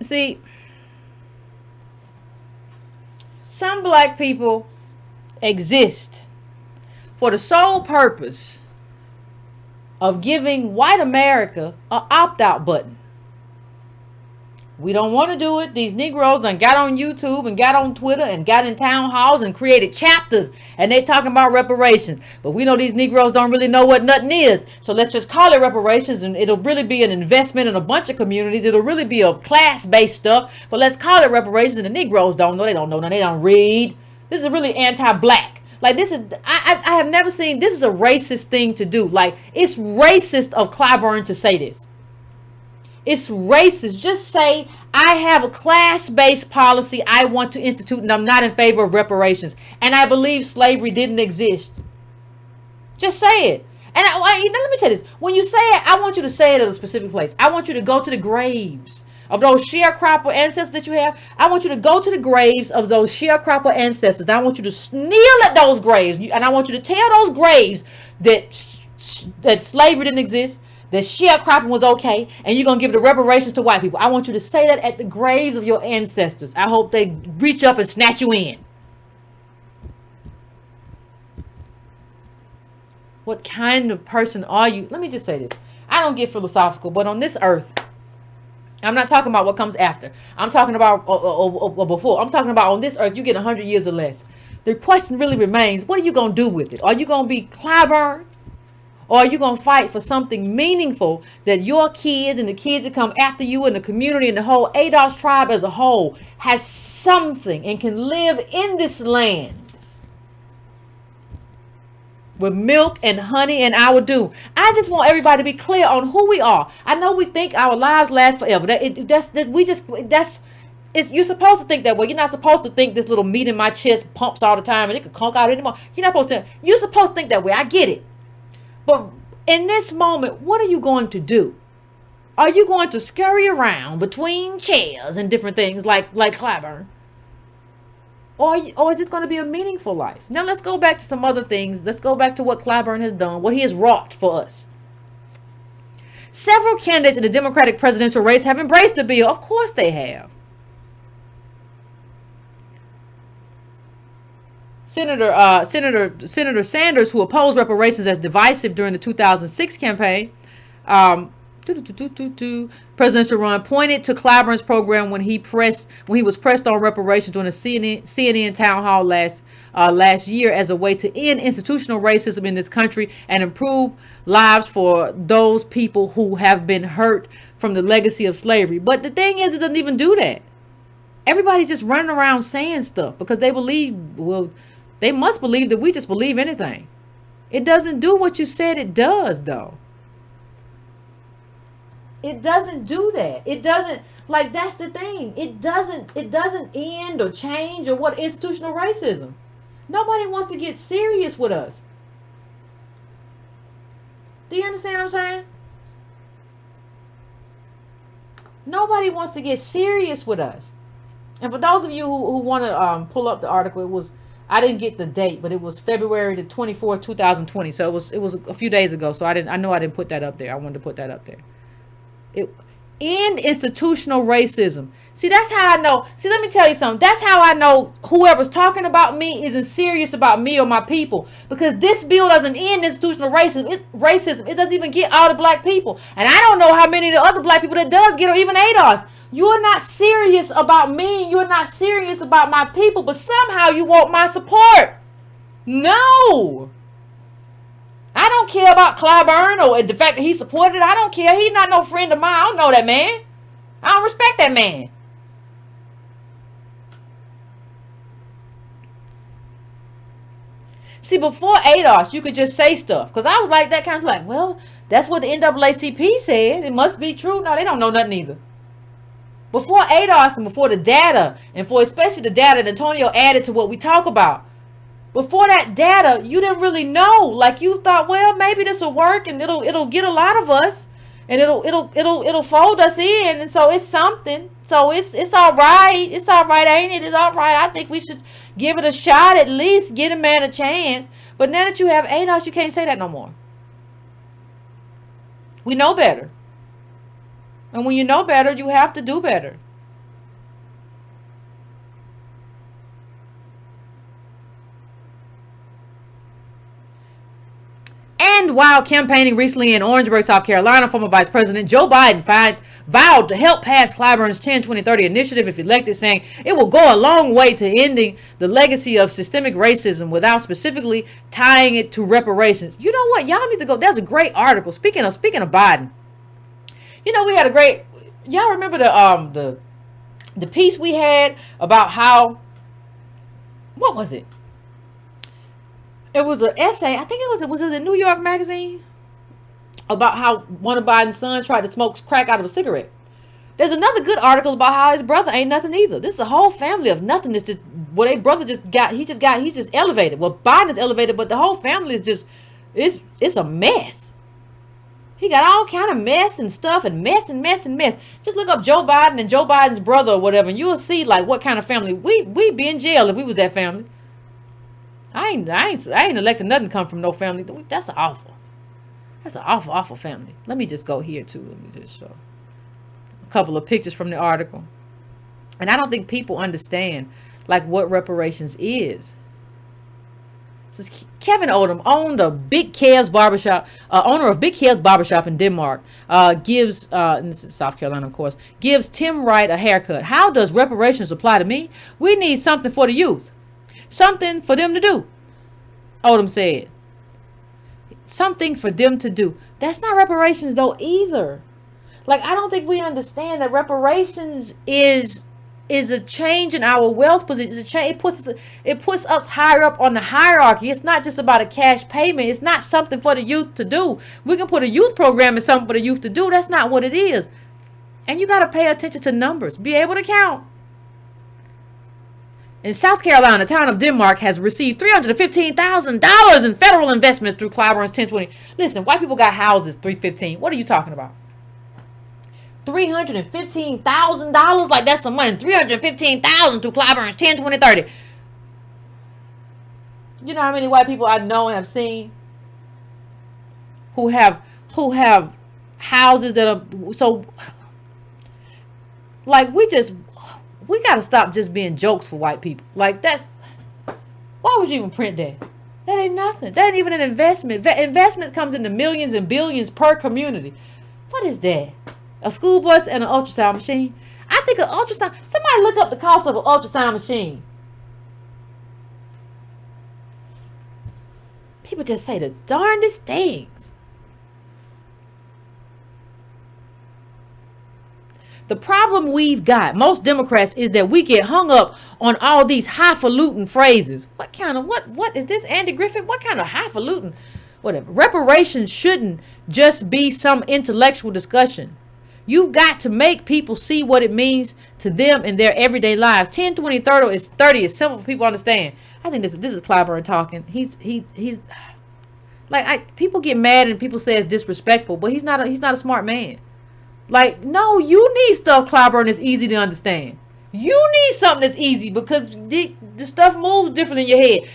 See, some black people exist for the sole purpose of giving white America an opt-out button. We don't want to do it. These Negroes done got on YouTube and got on Twitter and got in town halls and created chapters, and they talking about reparations. But we know these Negroes don't really know what nothing is. So let's just call it reparations, and it'll really be an investment in a bunch of communities. It'll really be a class-based stuff. But let's call it reparations, and the Negroes don't know. They don't know. They don't read. This is really anti-black. Like, this is, I have never seen, this is a racist thing to do. Like, it's racist of Clyburn to say this. It's racist. Just say, I have a class-based policy I want to institute, and I'm not in favor of reparations. And I believe slavery didn't exist. Just say it. And let me say this. When you say it, I want you to say it at a specific place. I want you to go to the graves of those sharecropper ancestors that you have. I want you to go to the graves of those sharecropper ancestors. I want you to kneel at those graves. And I want you to tell those graves that slavery didn't exist, that sharecropping was okay, and you're going to give the reparations to white people. I want you to say that at the graves of your ancestors. I hope they reach up and snatch you in. What kind of person are you? Let me just say this. I don't get philosophical, but on this earth, I'm not talking about what comes after. I'm talking about before. I'm talking about on this earth, you get 100 years or less. The question really remains, what are you going to do with it? Are you going to be Clyburn? Or are you going to fight for something meaningful that your kids and the kids that come after you and the community and the whole ADOS tribe as a whole has something and can live in this land with milk and honey and our due? I just want everybody to be clear on who we are. I know we think our lives last forever. You're supposed to think that way. You're not supposed to think this little meat in my chest pumps all the time and it can conk out anymore. You're not supposed to. You're supposed to think that way. I get it. But in this moment, what are you going to do? Are you going to scurry around between chairs and different things like Clyburn? Or is this going to be a meaningful life? Now let's go back to some other things. Let's go back to what Clyburn has done, what he has wrought for us. Several candidates in the Democratic presidential race have embraced the bill. Of course they have. Senator Sanders, who opposed reparations as divisive during the 2006 campaign, presidential run, pointed to Clyburn's program when he was pressed on reparations during a CNN town hall last year as a way to end institutional racism in this country and improve lives for those people who have been hurt from the legacy of slavery. But the thing is, it doesn't even do that. Everybody's just running around saying stuff because they believe, well, they must believe that we just believe anything. It doesn't do what you said it does, though. It doesn't do that. It doesn't, like, that's the thing. It doesn't end or change or what institutional racism. Nobody wants to get serious with us. Do you understand what I'm saying? Nobody wants to get serious with us. And for those of you who want to pull up the article, it was, I didn't get the date, but it was February the 24th, 2020. So it was a few days ago. So I know I didn't put that up there. I wanted to put that up there. End institutional racism. See, that's how I know. See, let me tell you something. That's how I know whoever's talking about me isn't serious about me or my people. Because this bill doesn't end institutional racism. It doesn't even get all the black people. And I don't know how many of the other black people that does get, or even ADOS. You're not serious about me. You're not serious about my people. But somehow you want my support. No. I don't care about Clyburn or the fact that he supported it. I don't care. He's not no friend of mine. I don't know that man. I don't respect that man. See, before ADOS, you could just say stuff. Because I was like that kind of like, well, that's what the NAACP said. It must be true. No, they don't know nothing either. Before ADOS and before the data, and for especially the data that Antonio added to what we talk about, before that data, you didn't really know. Like you thought, well, maybe this will work and it'll get a lot of us, and it'll fold us in, and so it's something. So it's all right. It's all right, ain't it? It's all right. I think we should give it a shot, at least get a man a chance. But now that you have ADOS, you can't say that no more. We know better. And when you know better, you have to do better. And while campaigning recently in Orangeburg, South Carolina, former Vice President Joe Biden vowed to help pass Clyburn's 10-20-30 initiative if elected, saying it will go a long way to ending the legacy of systemic racism without specifically tying it to reparations. You know what? Y'all need to go. There's a great article. Speaking of Biden, you know, we had a great. Y'all remember the piece we had about how, what was it? It was an essay. I think it was it the New York Magazine, about how one of Biden's sons tried to smoke crack out of a cigarette. There's another good article about how his brother ain't nothing either. This is a whole family of nothingness. Just what a brother he's just elevated. Well, Biden is elevated, but the whole family is just, it's a mess. He got all kind of mess and stuff, and mess. Just look up Joe Biden and Joe Biden's brother or whatever, and you'll see like what kind of family we'd be in jail if we was that family. I ain't electing nothing come from no family. That's awful. That's an awful family. Let me just go here too. Let me just show a couple of pictures from the article. And I don't think people understand like what reparations is. So Kevin Odom owned a Big Kev's barbershop, owner of Big Kev's barbershop in Denmark, gives, and this is South Carolina, of course, gives Tim Wright a haircut. How does reparations apply to me? We need something for the youth. Something for them to do, Odom said. Something for them to do. That's not reparations though either. Like, I don't think we understand that reparations is a change in our wealth position. It's a change. It puts us higher up on the hierarchy. It's not just about a cash payment. It's not something for the youth to do. We can put a youth program as something for the youth to do. That's not what it is. And you got to pay attention to numbers. Be able to count. In South Carolina, the town of Denmark has received $315,000 in federal investments through Clyburn's 10-20. Listen, white people got houses, $315,000. What are you talking about? $315,000? Like, that's some money. $315,000 through Clyburn's 10-20-30. You know how many white people I know and have seen who have houses that are so, like, we got to stop just being jokes for white people. Like, why would you even print that? That ain't nothing. That ain't even an investment. Investment comes in the millions and billions per community. What is that? A school bus and an ultrasound machine? I think an ultrasound, somebody look up the cost of an ultrasound machine. People just say the darndest things. The problem we've got, most Democrats, is that we get hung up on all these highfalutin phrases. What is this, Andy Griffith? What kind of highfalutin? Whatever. Reparations shouldn't just be some intellectual discussion. You've got to make people see what it means to them in their everyday lives. 10, 20, 30 is simple for people to understand. I think this is Clyburn talking. He's like, people get mad and people say it's disrespectful, but he's not a smart man. Like, no, you need stuff, Clyburn, that's easy to understand. You need something that's easy because the stuff moves different in your head.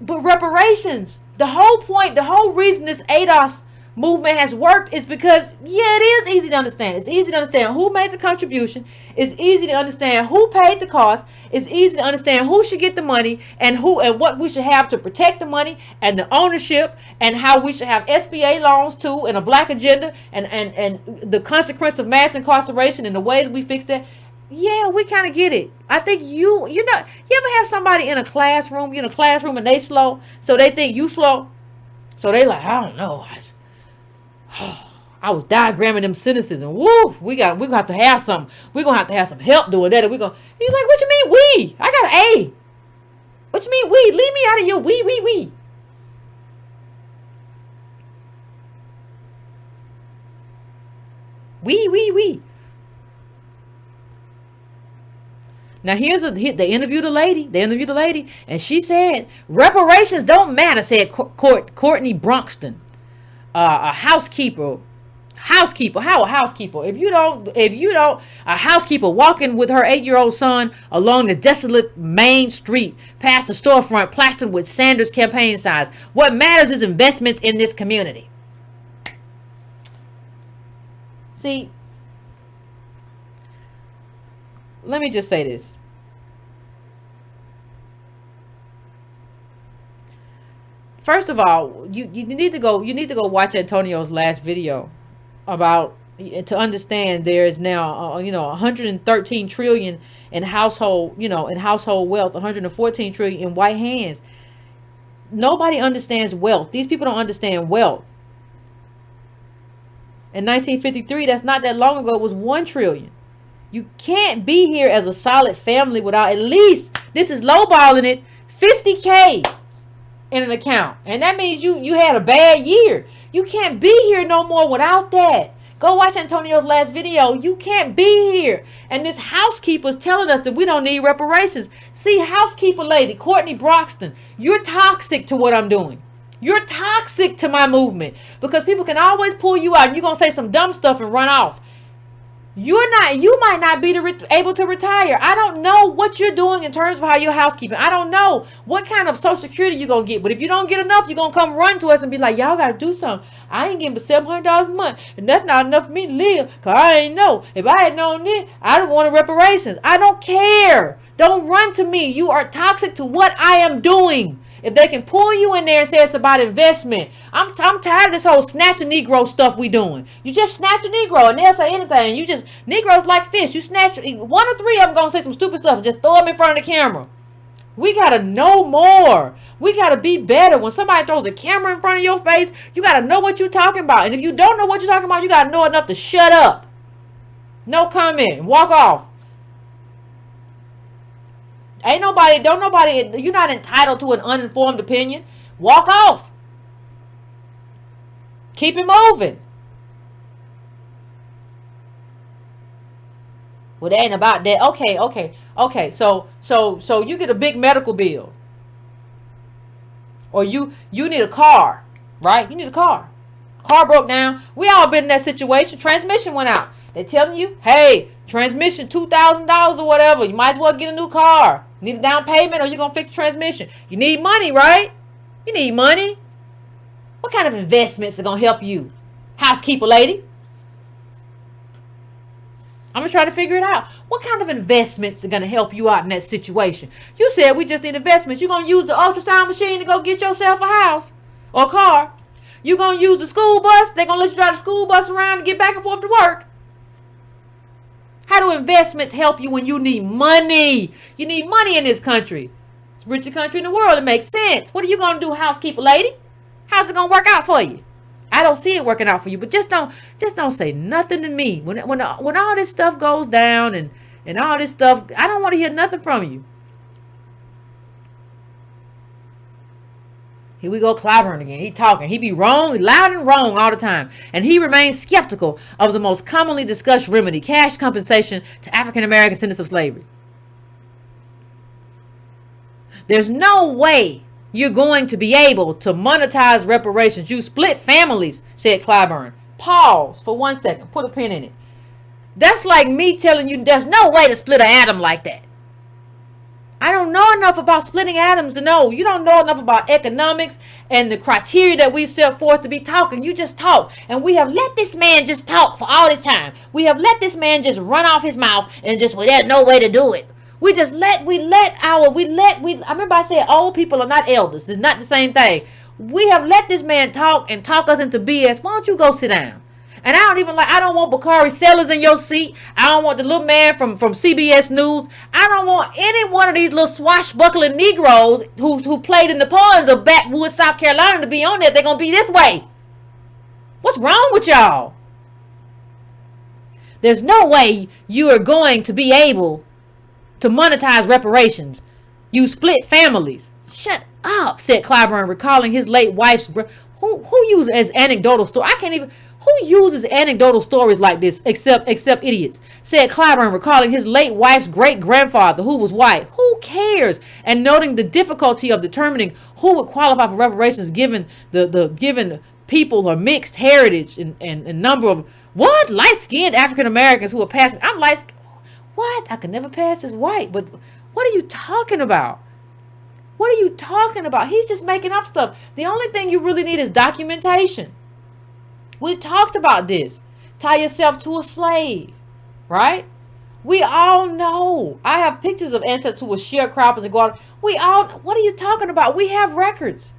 But reparations, the whole point, the whole reason this ADOS movement has worked is because, yeah, it is easy to understand. It's easy to understand who made the contribution. It's easy to understand who paid the cost. It's easy to understand who should get the money and who and what we should have to protect the money and the ownership and how we should have SBA loans too and a black agenda and the consequence of mass incarceration and the ways we fix that. Yeah, we kind of get it. I think you know, you ever have somebody in a classroom, and they slow, so they think you slow. So they like, I don't know. I was diagramming them sentences and woo, we're gonna have to have some. We're gonna have to have some help doing that. And he's like, what you mean we? I got an A. What you mean we? Leave me out of your we. We. Now they interviewed a lady, and she said reparations don't matter. Said Courtney Bronxton, a housekeeper. How a housekeeper? If you don't, a housekeeper walking with her 8-year-old son along the desolate main street past the storefront plastered with Sanders campaign signs. What matters is investments in this community. See, let me just say this. First of all, you need to go watch Antonio's last video about to understand there is now 113 trillion in household wealth, 114 trillion in white hands. Nobody understands wealth. These people don't understand wealth. In 1953, that's not that long ago, it was 1 trillion. You can't be here as a solid family without at least, this is lowballing it, 50K in an account. And that means you had a bad year. You can't be here no more without that. Go watch Antonio's last video. You can't be here. And this housekeeper's telling us that we don't need reparations. See, housekeeper lady, Courtney Broxton, you're toxic to what I'm doing. You're toxic to my movement because people can always pull you out and you're going to say some dumb stuff and run off. You might not be able to retire. I don't know what you're doing in terms of how you're housekeeping. I don't know what kind of Social Security you're going to get. But if you don't get enough, you're going to come run to us and be like, y'all got to do something. I ain't getting but $700 a month. And that's not enough for me to live. Because I ain't know. If I had known this, I'd have wanted reparations. I don't care. Don't run to me. You are toxic to what I am doing. If they can pull you in there and say it's about investment, I'm tired of this whole snatch a Negro stuff we doing. You just snatch a Negro and they'll say anything. Negroes like fish. You snatch 1 or 3 of them gonna say some stupid stuff and just throw them in front of the camera. We gotta know more. We gotta be better. When somebody throws a camera in front of your face, you gotta know what you're talking about. And if you don't know what you're talking about, you gotta know enough to shut up. No comment. Walk off. You're not entitled to an uninformed opinion. Walk off. Keep it moving. Well, that ain't about that. Okay. So you get a big medical bill. Or you need a car, right? You need a car. Car broke down. We all been in that situation. Transmission went out. They're telling you, hey, transmission $2,000 or whatever. You might as well get a new car. Need a down payment or you're going to fix transmission. You need money, right? You need money. What kind of investments are going to help you? Housekeeper lady. I'm just trying to figure it out. What kind of investments are going to help you out in that situation? You said we just need investments. You're going to use the ultrasound machine to go get yourself a house or a car. You're going to use the school bus. They're going to let you drive the school bus around to get back and forth to work. How do investments help you when you need money? You need money in this country. It's the richest country in the world. It makes sense. What are you going to do, housekeeper lady? How's it going to work out for you? I don't see it working out for you, but just don't say nothing to me. When all this stuff goes down and all this stuff, I don't want to hear nothing from you. Here we go, Clyburn again. He talking. He be wrong, loud and wrong all the time. And he remains skeptical of the most commonly discussed remedy, cash compensation to African American descendants of slavery. There's no way you're going to be able to monetize reparations. You split families, said Clyburn. Pause for 1 second. Put a pin in it. That's like me telling you there's no way to split an atom like that. I don't know enough about splitting atoms to know. You don't know enough about economics and the criteria that we set forth to be talking. You just talk. And we have let this man just talk for all this time. We have let this man just run off his mouth and just, well, there's no way to do it. I remember I said old people are not elders. It's not the same thing. We have let this man talk and talk us into BS. Why don't you go sit down? And I don't want Bakari Sellers in your seat. I don't want the little man from CBS News. I don't want any one of these little swashbuckling Negroes who played in the ponds of Backwoods, South Carolina to be on there. They're going to be this way. What's wrong with y'all? There's no way you are going to be able to monetize reparations. You split families. Shut up, said Clyburn, recalling his late wife's... Who uses as anecdotal story? Who uses anecdotal stories like this except idiots? Said Clyburn, recalling his late wife's great-grandfather who was white. Who cares? And noting the difficulty of determining who would qualify for reparations given given people or mixed heritage and number of light-skinned African Americans who are passing. I'm like, what? I could never pass as white. But what are you talking about? What are you talking about? He's just making up stuff. The only thing you really need is documentation. We've talked about this. Tie yourself to a slave, right? We all know. I have pictures of ancestors who were sharecroppers and what are you talking about? We have records.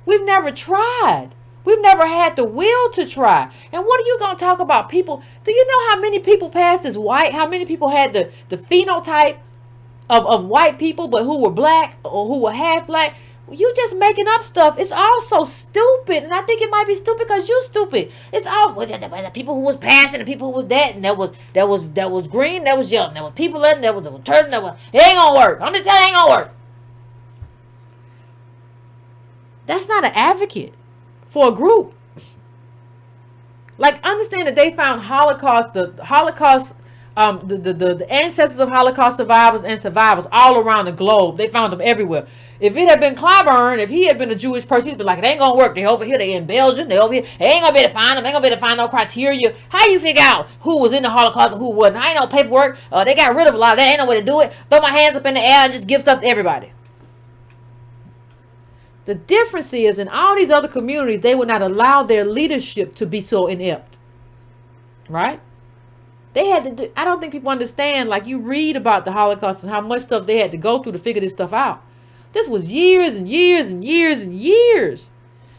We've never tried. We've never had the will to try. And what are you going to talk about people? Do you know how many people passed as white? How many people had the phenotype of white people, but who were black or who were half black? You just making up stuff. It's all so stupid. And I think it might be stupid because you're stupid. It's all the people who was passing, the people who was that, and that was green, that was yellow, there was people in, that was turning, it ain't gonna work. I'm just telling you, it ain't gonna work. That's not an advocate for a group. Like, understand that they found the ancestors of Holocaust survivors and survivors all around the globe. They found them everywhere. If it had been Clyburn, if he had been a Jewish person, he'd be like, it ain't gonna work. They over here, they in Belgium, they over here. They ain't gonna be able to find them. Ain't gonna be able to find no criteria. How you figure out who was in the Holocaust and who wasn't? I ain't no paperwork. They got rid of a lot of that. Ain't no way to do it. Throw my hands up in the air and just give stuff to everybody. The difference is, in all these other communities, they would not allow their leadership to be so inept. Right? They had to do, I don't think people understand, like, you read about the Holocaust and how much stuff they had to go through to figure this stuff out. This was years and years and years and years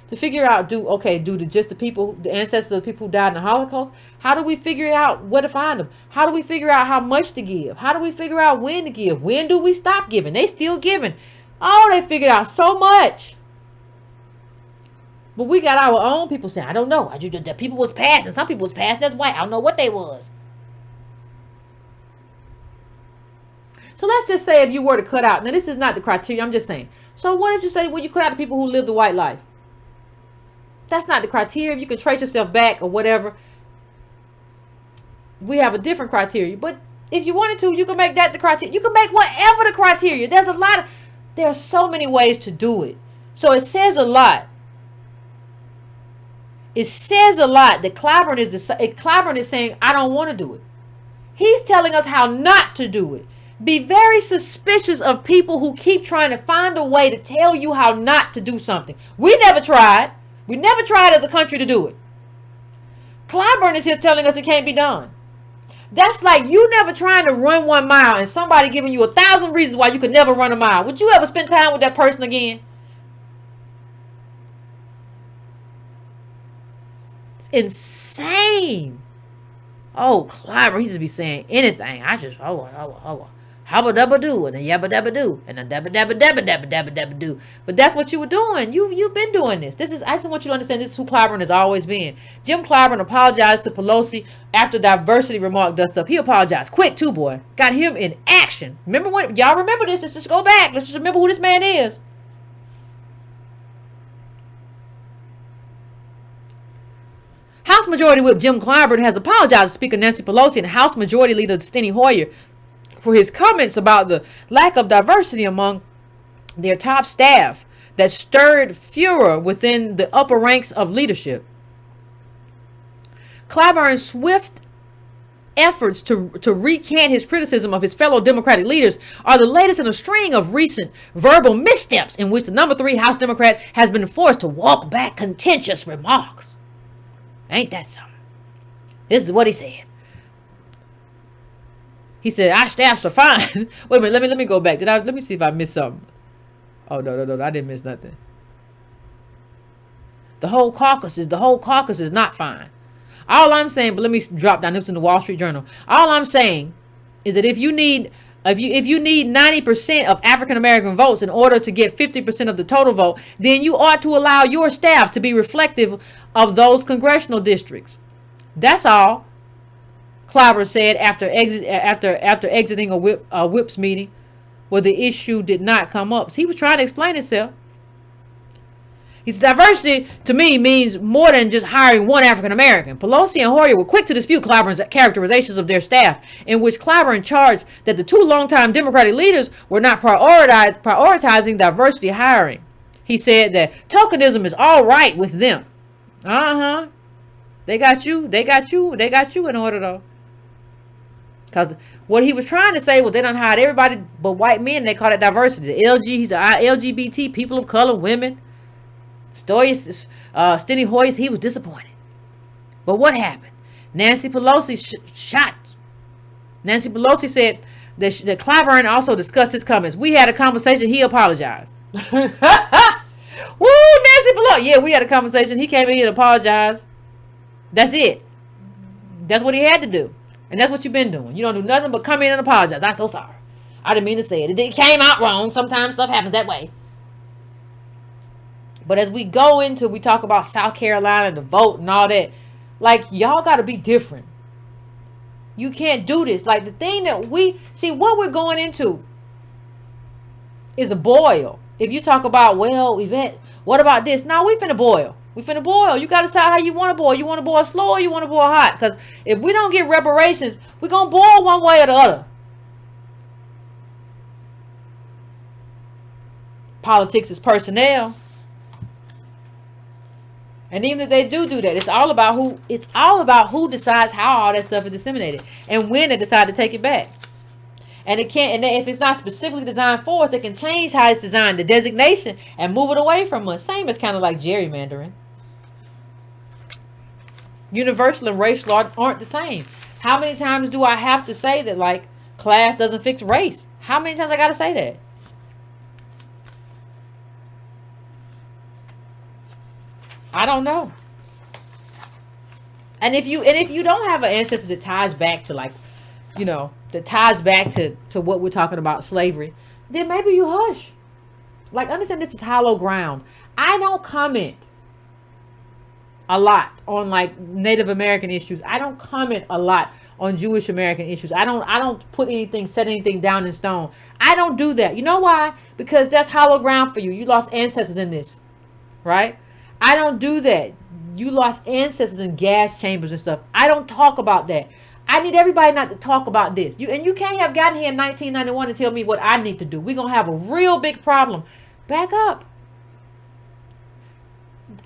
to figure out, the ancestors of the people who died in the Holocaust, how do we figure out where to find them? How do we figure out how much to give? How do we figure out when to give? When do we stop giving? They still giving. Oh, they figured out so much. But we got our own people saying, I don't know. The people was passing. Some people was passing as white. I don't know what they was. So let's just say if you were to cut out, now this is not the criteria, I'm just saying. So what did you say when you cut out the people who lived the white life? That's not the criteria. If you can trace yourself back or whatever, we have a different criteria. But if you wanted to, you can make that the criteria. You can make whatever the criteria. There are so many ways to do it. So it says a lot. It says a lot that Clyburn is saying, I don't want to do it. He's telling us how not to do it. Be very suspicious of people who keep trying to find a way to tell you how not to do something. We never tried. We never tried as a country to do it. Clyburn is here telling us it can't be done. That's like you never trying to run 1 mile and somebody giving you 1,000 reasons why you could never run a mile. Would you ever spend time with that person again? It's insane. Oh, Clyburn, he just be saying anything. I just, hubba dubba do and a yabba dabba do and a dabba dabba dabba dabba dabba dabba do. But that's what you were doing. You've been doing this. I just want you to understand this is who Clyburn has always been. Jim Clyburn apologized to Pelosi after diversity remark dust up. He apologized quick too, boy. Got him in action. Remember when y'all remember this? Let's just go back. Let's just remember who this man is. House Majority Whip Jim Clyburn has apologized to Speaker Nancy Pelosi and House Majority Leader Steny Hoyer for his comments about the lack of diversity among their top staff that stirred furor within the upper ranks of leadership. Clyburn's swift efforts to recant his criticism of his fellow Democratic leaders are the latest in a string of recent verbal missteps in which the number 3 House Democrat has been forced to walk back contentious remarks. Ain't that something? This is what he said. He said, our staffs are fine. Wait a minute, let me go back. Let me see if I missed something. Oh, no, I didn't miss nothing. The whole caucus is not fine. All I'm saying, but let me drop down this in the Wall Street Journal. All I'm saying is that if you need 90% of African American votes in order to get 50% of the total vote, then you ought to allow your staff to be reflective of those congressional districts. That's all. Clyburn said after exiting a whips meeting where the issue did not come up. So he was trying to explain himself. He said, diversity to me means more than just hiring one African American. Pelosi and Hoyer were quick to dispute Clyburn's characterizations of their staff, in which Clyburn charged that the 2 longtime Democratic leaders were not prioritizing diversity hiring. He said that tokenism is all right with them. They got you in order though. Because what he was trying to say was they done hired everybody but white men. They call it diversity. The LGBT, people of color, women. Steny Hoyer, he was disappointed. But what happened? Nancy Pelosi shot. Nancy Pelosi said that Clyburn also discussed his comments. We had a conversation. He apologized. Woo, Nancy Pelosi. Yeah, we had a conversation. He came in here to apologize. That's it. That's what he had to do. And that's what you've been doing. You don't do nothing but come in and apologize. I'm so sorry. I didn't mean to say it. It came out wrong. Sometimes stuff happens that way. But as we talk about South Carolina, the vote and all that, like, y'all got to be different. You can't do this. Like, the thing that what we're going into is a boil. If you talk about, well, Yvette, what about this? No, we finna boil. You got to decide how you want to boil. You want to boil slow or you want to boil hot? Because if we don't get reparations, we're going to boil one way or the other. Politics is personnel. And even if they do that, it's all about who decides how all that stuff is disseminated and when they decide to take it back. And if it's not specifically designed for us, they can change how it's designed, the designation, and move it away from us. Same as kind of like gerrymandering. Universal and racial aren't the same. How many times do I have to say that, like, class doesn't fix race? How many times I got to say that? I don't know. And if you don't have an ancestor that ties back to, like, that ties back to what we're talking about, slavery, then maybe you hush. Like, understand this is hollow ground. I don't comment a lot on, like, Native American issues. I don't comment a lot on Jewish American issues. I don't set anything down in stone. I don't do that. You know why? Because that's hollow ground for you. You lost ancestors in this, right? I don't do that. You lost ancestors in gas chambers and stuff. I don't talk about that. I need everybody not to talk about this. You can't have gotten here in 1991 and tell me what I need to do. We're going to have a real big problem. Back up.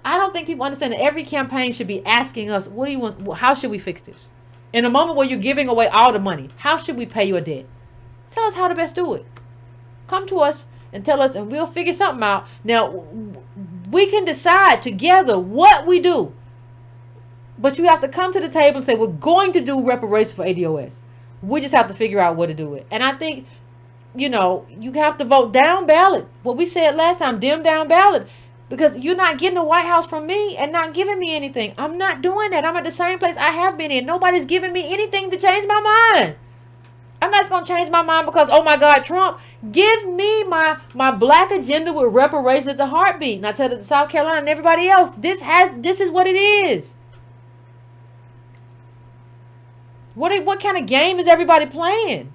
I don't think people understand that every campaign should be asking us, what do you want? How should we fix this? In a moment where you're giving away all the money, how should we pay your debt? Tell us how to best do it. Come to us and tell us, and we'll figure something out. Now, we can decide together what we do. But you have to come to the table and say, we're going to do reparations for ADOS. We just have to figure out what to do it. And I think, you have to vote down ballot. What we said last time, dim down ballot. Because you're not getting the White House from me and not giving me anything. I'm not doing that. I'm at the same place I have been in. Nobody's giving me anything to change my mind. I'm not going to change my mind because, oh my God, Trump. Give me my black agenda with reparations as a heartbeat. And I tell it to South Carolina and everybody else, this is what it is. What kind of game is everybody playing?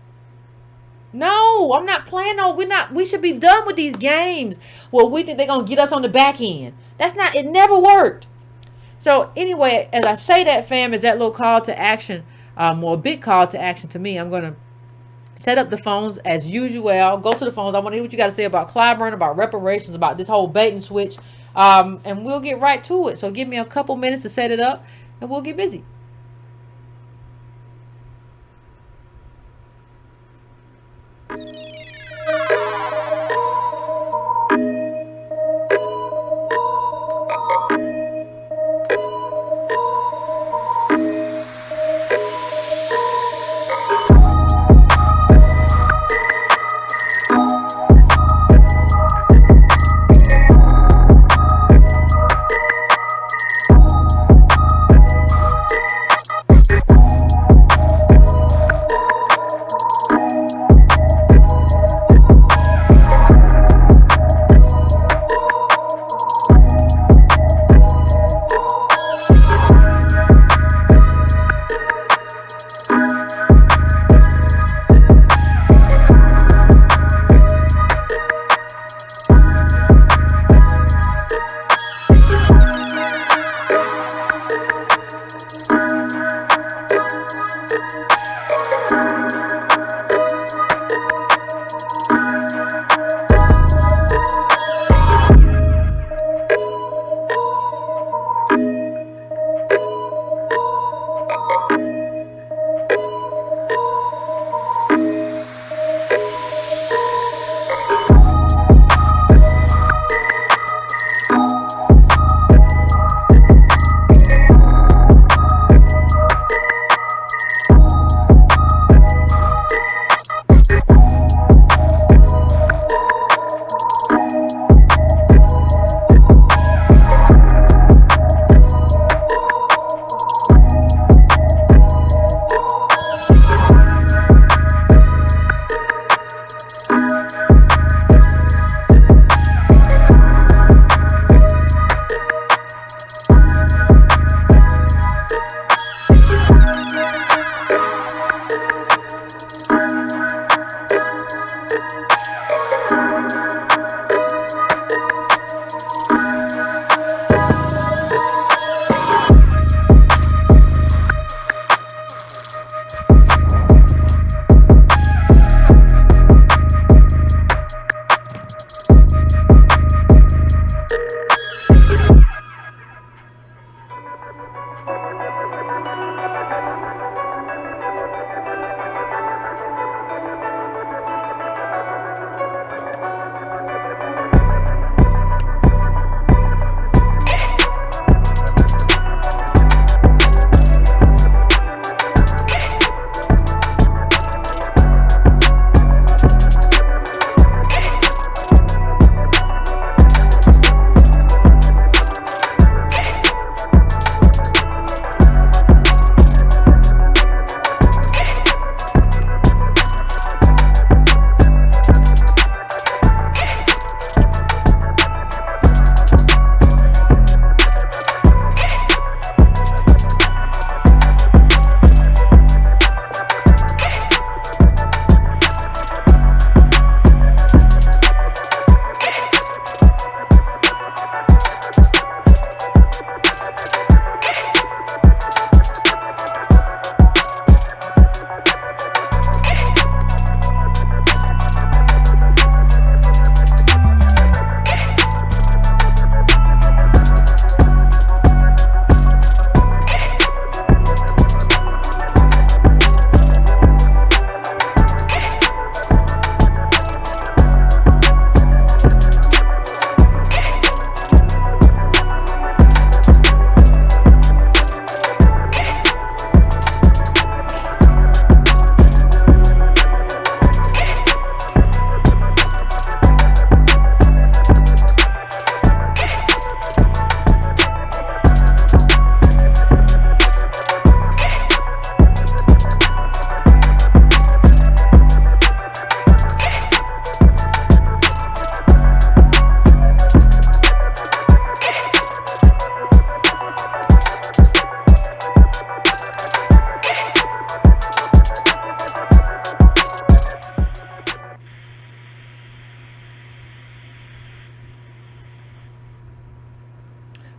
No, I'm not playing. No, we should be done with these games. Well, we think they're going to get us on the back end. It never worked. So anyway, as I say that, fam, is that little call to action, or a big call to action to me. I'm going to set up the phones as usual. Go to the phones. I want to hear what you got to say about Clyburn, about reparations, about this whole bait and switch. And we'll get right to it. So give me a couple minutes to set it up and we'll get busy.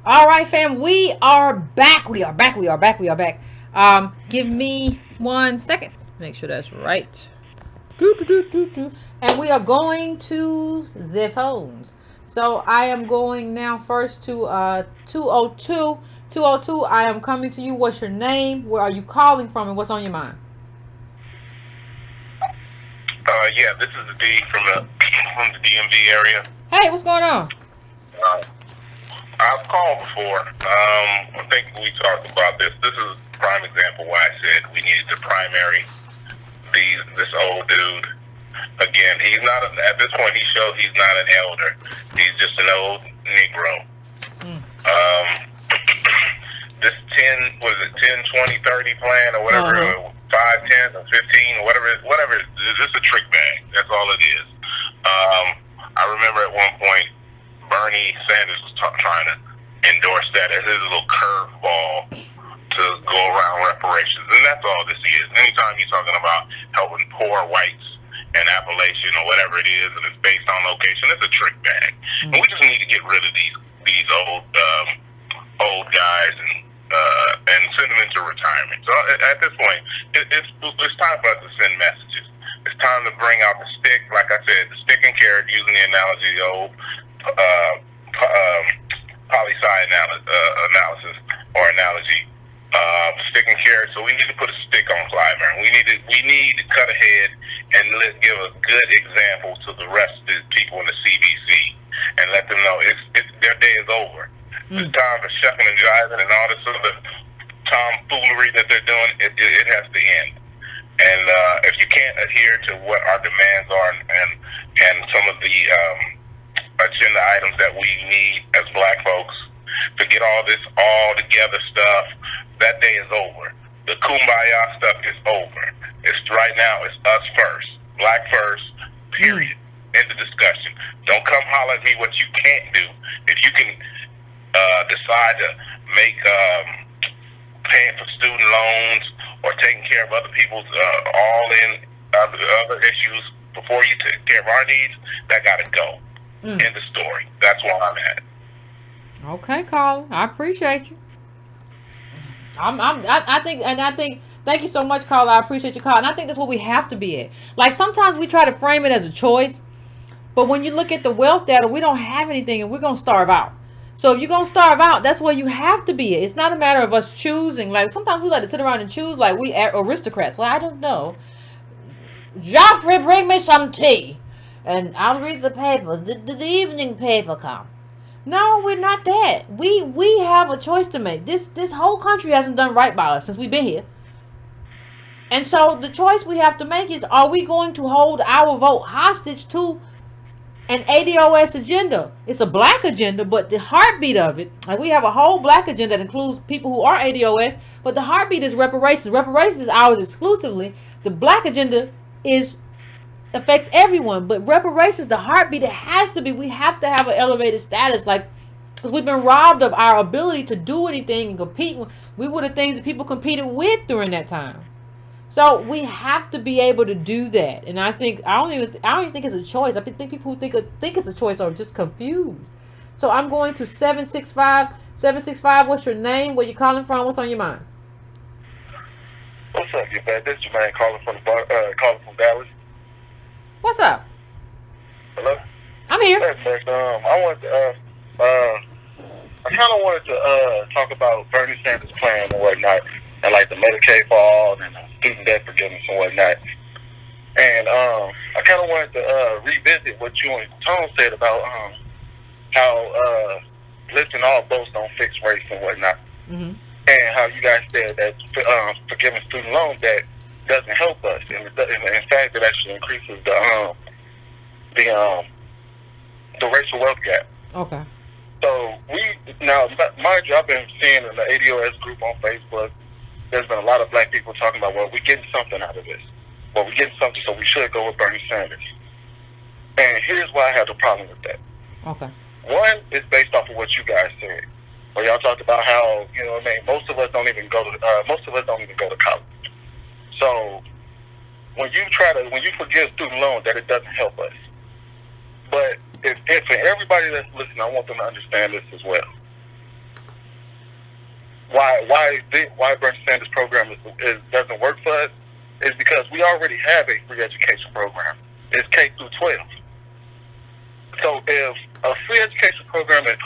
All right, fam, we are back. We are back. We are back. We are back. Give me 1 second. Make sure that's right. And we are going to the phones. So I am going now first to 202. 202, I am coming to you. What's your name? Where are you calling from? And what's on your mind? Yeah, this is D from the DMV area. Hey, what's going on? I've called before. I think we talked about this. This is a prime example why I said we needed to primary this old dude. Again, he's not, at this point, he shows he's not an elder. He's just an old Negro. This 10, what is it, 10, 20, 30 plan or whatever, 5, 10, or 15, or whatever, it's just a trick bag. That's all it is. I remember at one point, Bernie Sanders was trying to endorse that as his little curveball to go around reparations. And that's all this is. Anytime you're talking about helping poor whites in Appalachian or whatever it is, and it's based on location, it's a trick bag. And we just need to get rid of these old guys and and send them into retirement. So at this point, it's time for us to send messages. It's time to bring out the stick, like I said, the stick and carrot, using the analogy, the old poli-sci analysis or analogy. Stick and carrot. So we need to put a stick on Clyburn. We need to cut ahead and give a good example to the rest of the people in the CBC and let them know their day is over. It's time for shucking and jiving and all this other tomfoolery that they're doing. It has to end. And if you can't adhere to what our demands are and some of the agenda items that we need as black folks to get all this all together stuff, that day is over. The kumbaya stuff is over. It's right now. It's us first, black first. Period. End of discussion. Don't come holler at me what you can't do. If you can decide to make paying for student loans or taking care of other people's other issues before you take care of our needs, that got to go. End of story. That's where I'm at. Okay, Carla. I appreciate you. I think. Thank you so much, Carla. I appreciate your call, and I think that's what we have to be at. Like sometimes we try to frame it as a choice, but when you look at the wealth data, we don't have anything, and we're gonna starve out. So if you're gonna starve out, that's where you have to be at. It's not a matter of us choosing. Like sometimes we like to sit around and choose like we aristocrats. Well, I don't know. Joffrey, bring me some tea, and I'll read the papers. Did the evening paper come? No, we're not that. We have a choice to make. This whole country hasn't done right by us since we've been here. And so the choice we have to make is, are we going to hold our vote hostage to an ADOS agenda? It's a black agenda, but the heartbeat of it, like we have a whole black agenda that includes people who are ADOS, but the heartbeat is reparations. Reparations is ours exclusively. The black agenda affects everyone, but reparations, the heartbeat, it has to be. We have to have an elevated status, like, because we've been robbed of our ability to do anything and compete. We were the things that people competed with during that time. So we have to be able to do that. And I don't even think it's a choice. I think people who think it's a choice are just confused. So I'm going to 765. What's your name? Where you calling from? What's on your mind? What's up, Yvette? This is Jermaine calling from Dallas. What's up? Hello? I'm here. I kind of wanted to talk about Bernie Sanders' plan and whatnot, and like the Medicaid for all and student debt forgiveness and whatnot. And I kind of wanted to revisit what you and Tom said about how lifting all boats don't fix race and whatnot. Mm-hmm. And how you guys said that forgiving student loan debt doesn't help us, and in fact, it actually increases the racial wealth gap. Okay. So mind you, I've been seeing in the ADOS group on Facebook, there's been a lot of black people talking about, well, we're getting something out of this. Well, we're getting something, so we should go with Bernie Sanders. And here's why I have a problem with that. Okay. One is based off of what you guys said. Well, y'all talked about how, you know what I mean, most of us don't even go to college. So when you forgive student loans, that it doesn't help us. But if for everybody that's listening, I want them to understand this as well. Why Bernie Sanders program doesn't work for us is because we already have a free education program. It's K through 12. So if a free education program and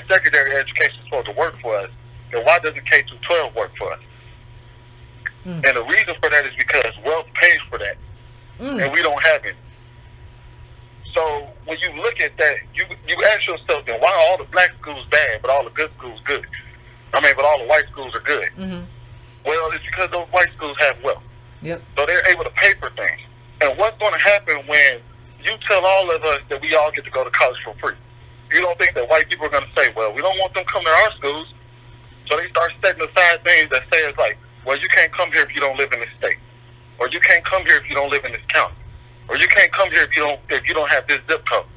secondary education is supposed to work for us, then why doesn't K through 12 work for us? And the reason for that is because wealth pays for that, and we don't have it. So when you look at that, you ask yourself, then why are all the black schools bad, but all the good schools good? But all the white schools are good. Mm-hmm. Well, it's because those white schools have wealth. Yep. So they're able to pay for things. And what's going to happen when you tell all of us that we all get to go to college for free? You don't think that white people are going to say, well, we don't want them coming to our schools. So they start setting aside things that say it's like, well, you can't come here if you don't live in this state, or you can't come here if you don't live in this county, or you can't come here if you don't have this zip code.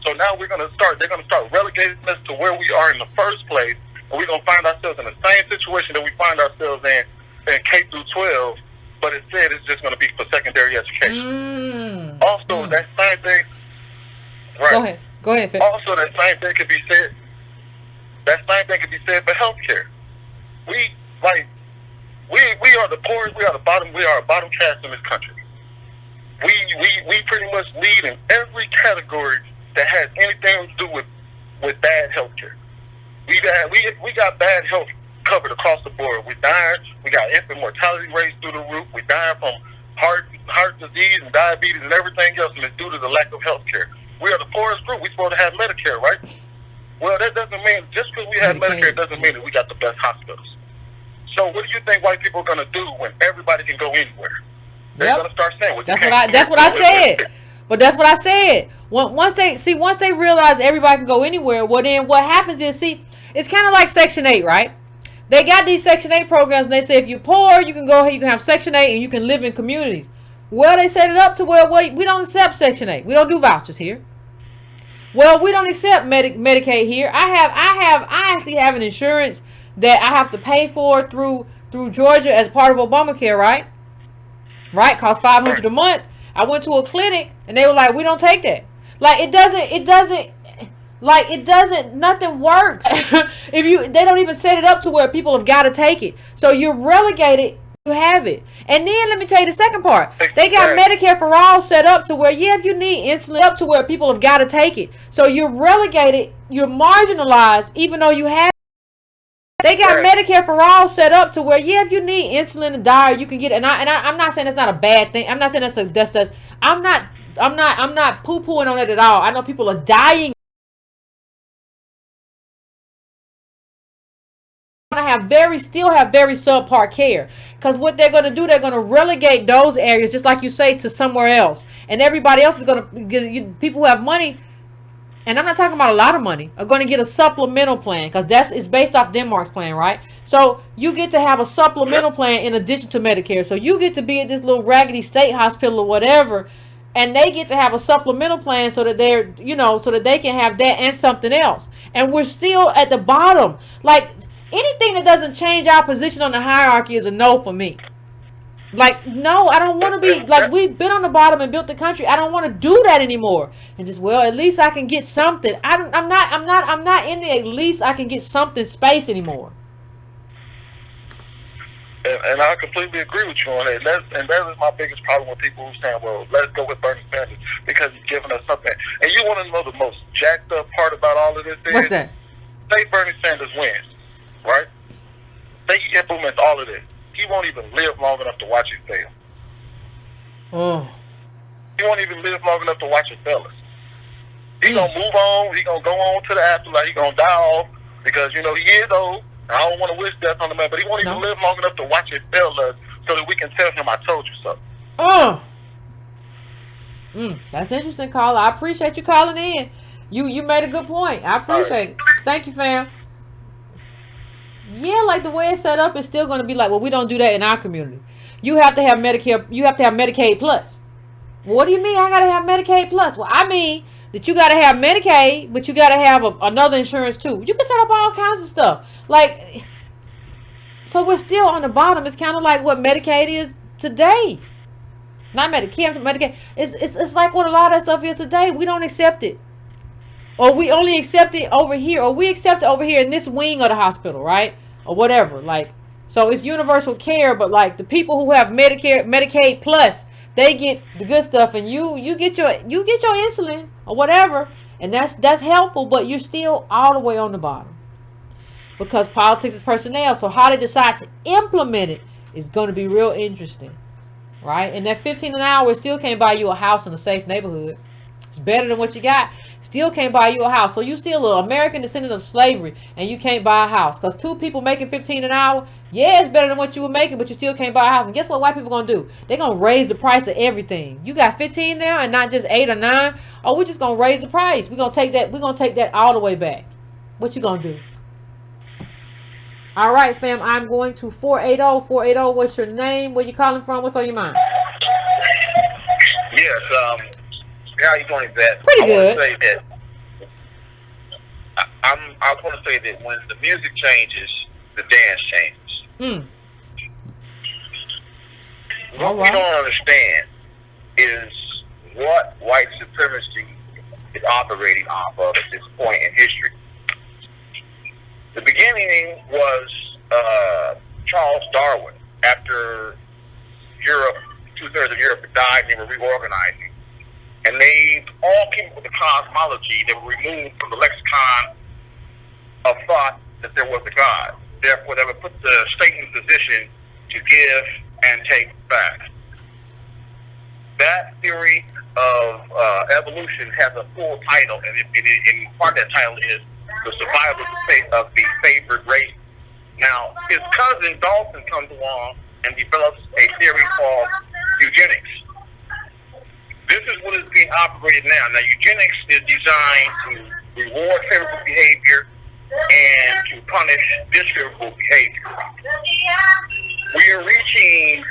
So now they're going to start relegating us to where we are in the first place, and we're going to find ourselves in the same situation that we find ourselves in K through 12, but instead it's just going to be for secondary education. Also, that same thing. Right. Go ahead. Also, that same thing could be said for healthcare. We like we are the poorest. We are the bottom. We are a bottom caste in this country. We pretty much lead in every category that has anything to do with bad health care. We got bad health covered across the board. We dying. We got infant mortality rates through the roof. We dying from heart disease and diabetes and everything else, and it's due to the lack of health care. We are the poorest group. We're supposed to have Medicare, right? Well, that doesn't mean, just because we have Medicare doesn't mean that we got the best hospitals. So what do you think white people are going to do when everybody can go anywhere? They're going to start saying, well, that's what I said. But that's what I said. Once they realize everybody can go anywhere, well then what happens is, it's kind of like Section 8, right? They got these Section 8 programs, and they say if you're poor, you can go ahead, you can have Section 8, and you can live in communities. Well, they set it up to where we don't accept Section 8. We don't do vouchers here. Well, we don't accept Medicaid here. I actually have an insurance that I have to pay for through Georgia as part of Obamacare, right? Right, costs $500 a month. I went to a clinic and they were like, we don't take that. Like nothing works. They don't even set it up to where people have got to take it. So you're relegated. You have it. And then let me tell you the second part. They got Medicare for all set up to where, if you need insulin, up to where people have got to take it. So you're relegated, you're marginalized, even though you have it. They got Medicare for all set up to where, if you need insulin and diet, you can get it. And I'm not saying that's not a bad thing. I'm not saying I'm not poo-pooing on it at all. I know people are dying. Still have very subpar care, because what they're going to do, they're going to relegate those areas, just like you say, to somewhere else, and everybody else is going to get, people who have money, and I'm not talking about a lot of money, are going to get a supplemental plan, because it's based off Denmark's plan, right? So you get to have a supplemental plan in addition to Medicare. So you get to be at this little raggedy state hospital or whatever, and they get to have a supplemental plan so that so that they can have that and something else. And we're still at the bottom. Like, anything that doesn't change our position on the hierarchy is a no for me. Like, no, I don't want to be, like, we've been on the bottom and built the country. I don't want to do that anymore. And just, well, at least I can get something. I'm not in the at least I can get something space anymore. And I completely agree with you on that. And that is my biggest problem with people who saying, well, let's go with Bernie Sanders because he's giving us something. And you want to know the most jacked up part about all of this is? What's that? Say Bernie Sanders wins, right? Say he implements all of this. He won't even live long enough to watch it fail. Oh. He won't even live long enough to watch it fail us. He's going to move on. He's going to go on to the afterlife. He's going to die off because, he is old. I don't want to wish death on the man, but he won't even live long enough to watch it fail us so that we can tell him, I told you so. Oh. That's interesting, caller. I appreciate you calling in. You made a good point. I appreciate it. Thank you, fam. Yeah, like the way it's set up, it's still going to be like, well, we don't do that in our community. You have to have Medicare. You have to have Medicaid Plus. Well, what do you mean I got to have Medicaid Plus? Well, I mean that you got to have Medicaid, but you got to have another insurance too. You can set up all kinds of stuff. Like, so we're still on the bottom. It's kind of like what Medicaid is today. Not Medicare, Medicaid. It's like what a lot of stuff is today. We don't accept it. Or we only accept it over here. Or we accept it over here in this wing of the hospital, right? Or whatever. Like, so it's universal care, but like the people who have Medicaid Plus, they get the good stuff, and you get your insulin or whatever, and that's helpful, but you're still all the way on the bottom. Because politics is personnel. So how they decide to implement it is going to be real interesting. Right? And that $15 an hour still can't buy you a house in a safe neighborhood. It's better than what you got. Still can't buy you a house. So you still an American descendant of slavery, and you can't buy a house. Because two people making $15 an hour, yeah, it's better than what you were making, but you still can't buy a house. And guess what white people going to do? They're going to raise the price of everything. You got 15 now and not just 8 or 9. Oh, we're just going to raise the price. We're going to take that all the way back. What you going to do? All right, fam, I'm going to 480. 480, what's your name? Where you calling from? What's on your mind? Yes, how you doing, Yvette? Pretty good. I want to say that when the music changes, the dance changes. What we don't understand is what white supremacy is operating off of at this point in history. The beginning was Charles Darwin, after Europe, 2/3 of Europe had died, and they were reorganizing. And they all came up with a cosmology that were removed from the lexicon of thought that there was a God. Therefore, that would put the state in position to give and take back. That theory of evolution has a full title, and part of that title is the survival of the favored race. Now, his cousin Dalton comes along and develops a theory called eugenics. This is what is being operated now. Now, eugenics is designed to reward favorable behavior and to punish disfavorable behavior. We are reaching,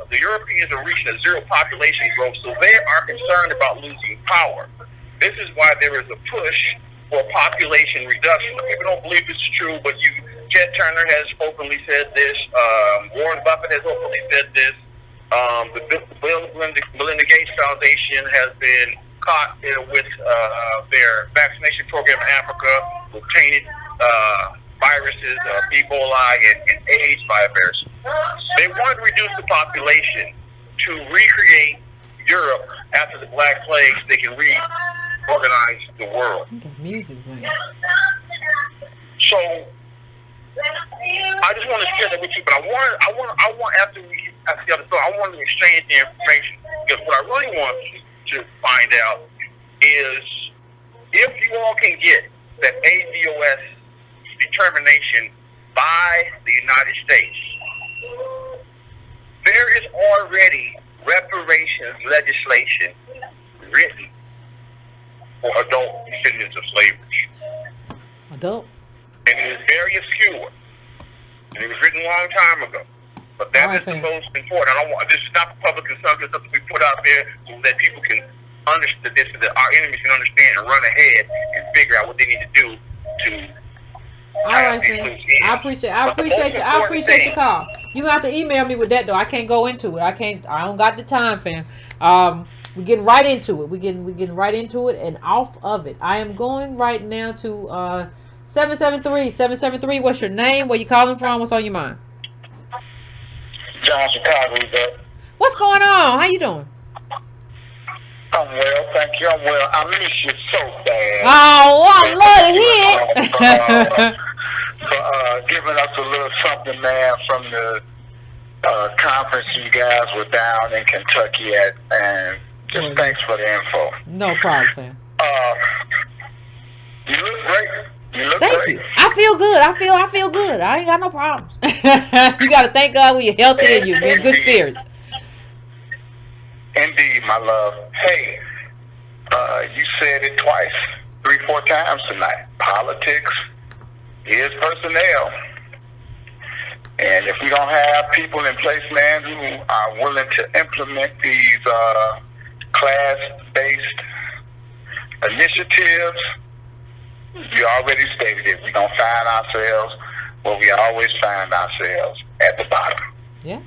the Europeans are reaching a zero population growth, so they are concerned about losing power. This is why there is a push for population reduction. People don't believe this is true, but Ted Turner has openly said this. Warren Buffett has openly said this. The Bill and Melinda Gates Foundation has been caught with their vaccination program in Africa with tainted viruses, Ebola and AIDS virus. They want to reduce the population to recreate Europe after the Black Plague so they can reorganize the world. Music, man. So I just want to share that with you, but I want after the other I want to exchange the information, because what I really want to find out is if you all can get that ADOS determination by the United States. There is already reparations legislation written for adult descendants of slavery. Adult? And it is very obscure. And it was written a long time ago. But that is the most important. This is not for public consumption, something we put out there so that people can understand this, so that our enemies can understand and run ahead and figure out what they need to do to. All right, sir. I appreciate your call. You gonna have to email me with that though. I can't go into it. I don't got the time, fam. We're getting right into it. We're getting right into it and off of it. I am going right now to 773. What's your name? Where you calling from? What's on your mind? John, Chicago, Yvette. What's going on? How you doing? I'm well, thank you. I'm well. I miss you so bad. Oh, I love to hear. For giving us a little something, man, from the conference you guys were down in Kentucky at, and just thanks for the info. No problem, fam. You look great. Thank you. I feel good. I feel good. I ain't got no problems. You got to thank God when you're healthy and you're in good spirits. Indeed, my love. Hey, you said it twice, 3-4 times tonight. Politics is personnel. And if we don't have people in place, man, who are willing to implement these class-based initiatives, you already stated it. We're going to find ourselves where we always find ourselves, at the bottom. Yeah.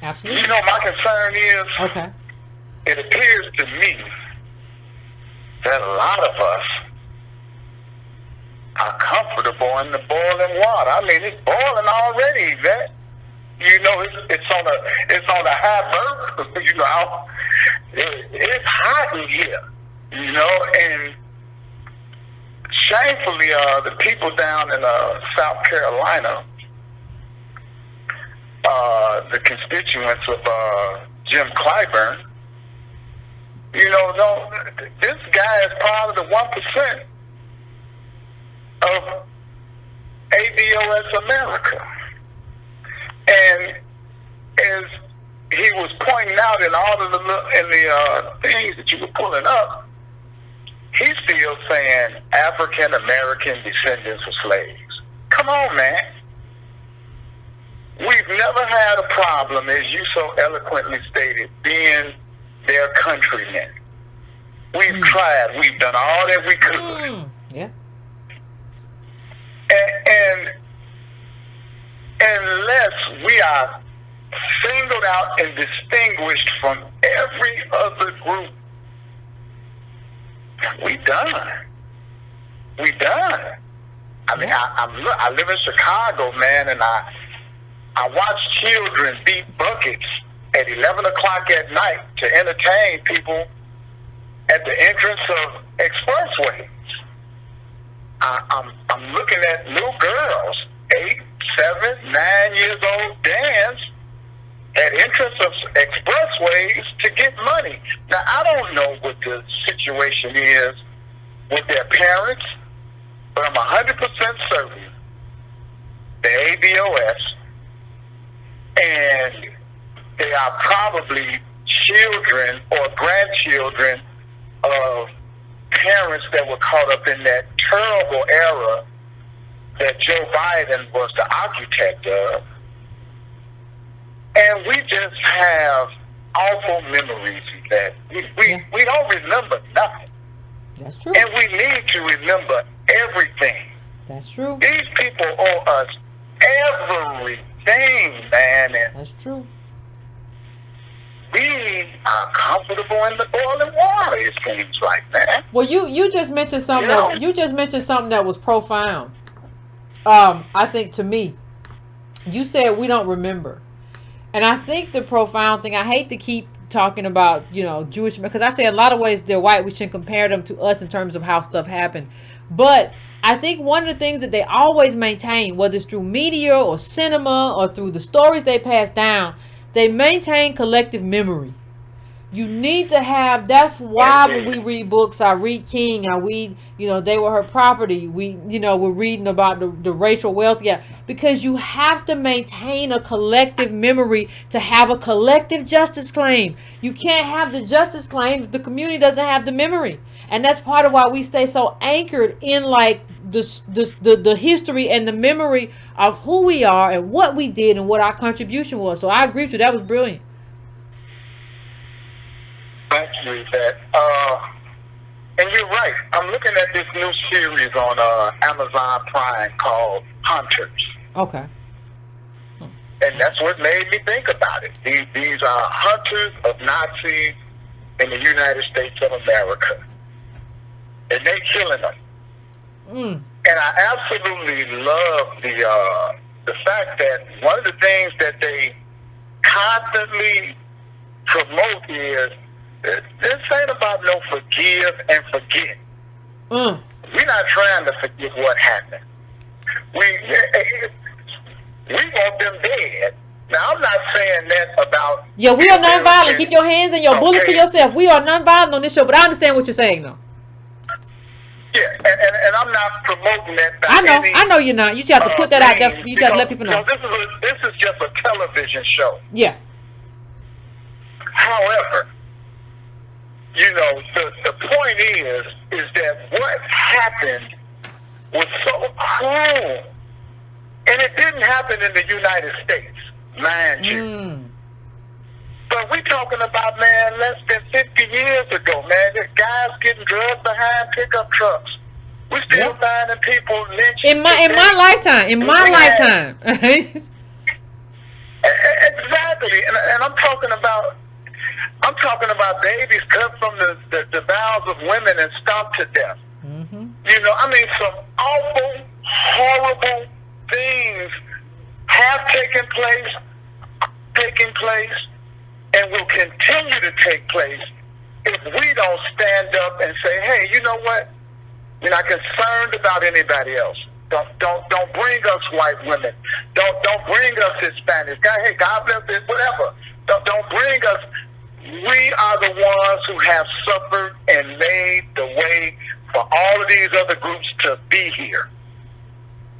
Absolutely. You know, my concern is, okay, it appears to me that a lot of us are comfortable in the boiling water. I mean, it's boiling already, Yvette. You know, it's on a high birth. You know, it's hot in here. You know, and shamefully, the people down in South Carolina, the constituents of Jim Clyburn, you know, this guy is part of the 1% of ADOS America. And as he was pointing out in all of the things that you were pulling up, he's still saying African American descendants of slaves. Come on, man. We've never had a problem, as you so eloquently stated, being their countrymen. We've tried. We've done all that we could. Yeah. And unless we are singled out and distinguished from every other group, we done. I mean, I live in Chicago, man, and I watch children beat buckets at 11 o'clock at night to entertain people at the entrance of expressways. I'm looking at little girls, 8, 7, 9 years old, dance at entrance of expressways to get money. Now, I don't know what the situation is with their parents, but I'm 100% certain the ABOS, and they are probably children or grandchildren of parents that were caught up in that terrible era that Joe Biden was the architect of. And we just have awful memories that we don't remember nothing. That's true. And we need to remember everything. That's true. These people owe us everything, man. And that's true. we are comfortable in the boiling water, it seems like, man. Well, you just mentioned something that was profound. I think to me, you said we don't remember. And I think the profound thing, I hate to keep talking about, Jewish, because I say a lot of ways they're white. We shouldn't compare them to us in terms of how stuff happened. But I think one of the things that they always maintain, whether it's through media or cinema or through the stories they pass down, they maintain collective memory. You need to have, that's why when we read books, I read King, I read, They Were Her Property. We're reading about the racial wealth gap, because you have to maintain a collective memory to have a collective justice claim. You can't have the justice claim if the community doesn't have the memory. And that's part of why we stay so anchored in like the history and the memory of who we are and what we did and what our contribution was. So I agree with you. That was brilliant. Thank you, Yvette. And you're right. I'm looking at this new series on Amazon Prime called Hunters. Okay. And that's what made me think about it. These are hunters of Nazis in the United States of America. And they're killing them. And I absolutely love the fact that one of the things that they constantly promote is, this ain't about no forgive and forget. We're not trying to forget what happened. We want them dead. Now, I'm not saying that about... Yeah, we are nonviolent. Keep your hands and your bullets to yourself. We are nonviolent on this show, but I understand what you're saying, though. Yeah, and I'm not promoting that. I know you're not. You just have to put that out there. You got to let people know. This is just a television show. Yeah. However, the point is that what happened was so cruel. And it didn't happen in the United States, mind you. But we're talking about, man, less than 50 years ago, man. The guys getting drugged behind pickup trucks. We're still finding people lynched. In my lifetime. Exactly. And I'm talking about babies cut from the bowels of women and stomped to death. Some awful, horrible things have taken place, and will continue to take place if we don't stand up and say, hey, you know what? We're not concerned about anybody else. Don't bring us white women. Don't bring us Hispanics. Hey, God bless this, whatever. Don't bring us. We are the ones who have suffered and made the way for all of these other groups to be here.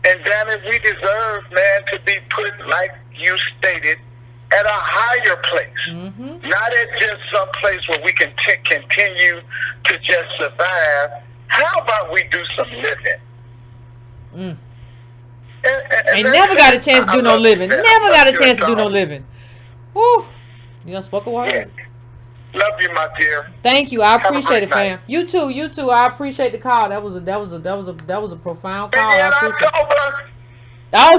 And damn it, we deserve, man, to be put, like you stated, at a higher place. Not at just some place where we can continue to just survive. How about we do some living? Ain't never got a chance to do no living. Never got a chance to do no living. Woo. You done spoke a word. Yeah. Love you, my dear. Thank you. I appreciate it, fam. You too. I appreciate the call. That was a profound call.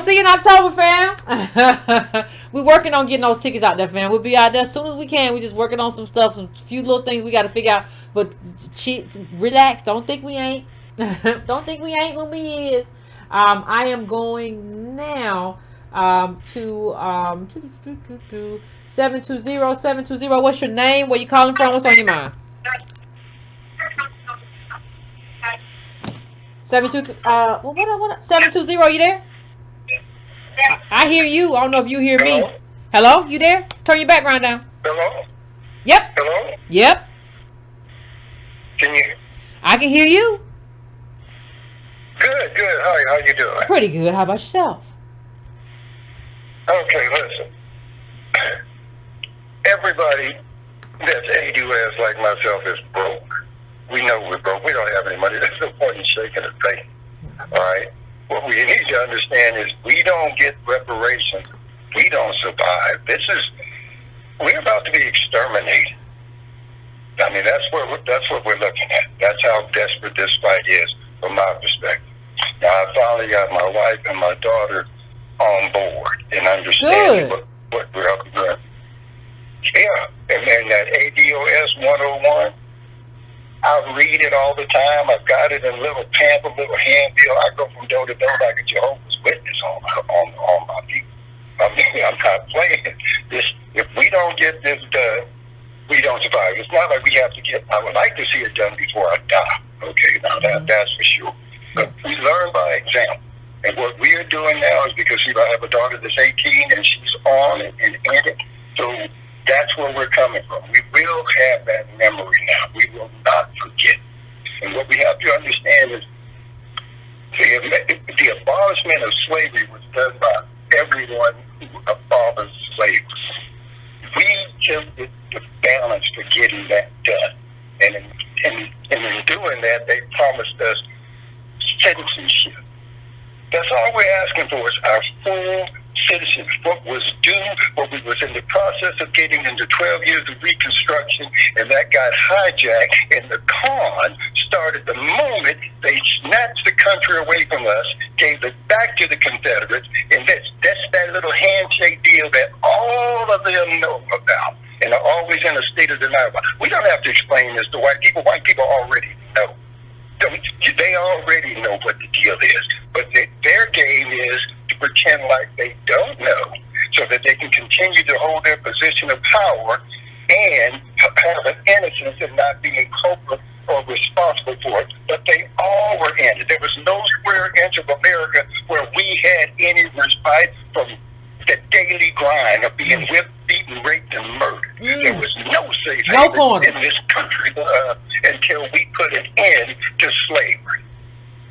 See you in October, fam. We're working on getting those tickets out there, fam. We'll be out there as soon as we can. We're just working on some stuff, some few little things we got to figure out. But relax. Don't think we ain't. Don't think we ain't when we is. I am going now to 720. What's your name? Where you calling from? What's on your mind? 72. What? 720. You there? I hear you. I don't know if you hear me. Hello? Hello? You there? Turn your background down. Hello? Yep. Hello? Yep. Can you? I can hear you. Good. How you doing? Pretty good. How about yourself? Okay, listen. Everybody that's ADUS like myself is broke. We know we're broke. We don't have any money. There's no point in shaking a thing. All right? What we need to understand is we don't get reparations. We don't survive. We're about to be exterminated. I mean, that's what we're looking at. That's how desperate this fight is from my perspective. Now, I finally got my wife and my daughter on board and understanding what we're up against. Yeah, and then that ADOS 101, I read it all the time. I've got it in a little pamphlet, little handbill. I go from door to door like a Jehovah's Witness on my people. I mean, I'm not playing this. If we don't get this done, we don't survive. It's not like we have to get. I would like to see it done before I die. Okay, now that's for sure. But we learn by example. And what we are doing now is because I have a daughter that's 18 and she's on and in it. So that's where we're coming from. We will have that memory now. We will not forget. And what we have to understand is the abolishment of slavery was done by everyone who abolished slavery. We tilted the balance for getting that done. And in doing that, they promised us citizenship. That's all we're asking for is our full citizens. What was due, what we was in the process of getting into 12 years of Reconstruction, and that got hijacked, and the con started the moment they snatched the country away from us, gave it back to the Confederates, and that's that little handshake deal that all of them know about, and are always in a state of denial. We don't have to explain this to white people. White people already know. They already know what the deal is, but their game is to pretend like they don't know so that they can continue to hold their position of power and have an innocence in not being culpable or responsible for it. But they all were in it. There was no square inch of America where we had any respite from the daily grind of being whipped, beaten, raped, and murdered. There was no safe haven in this country until we put an end to slavery.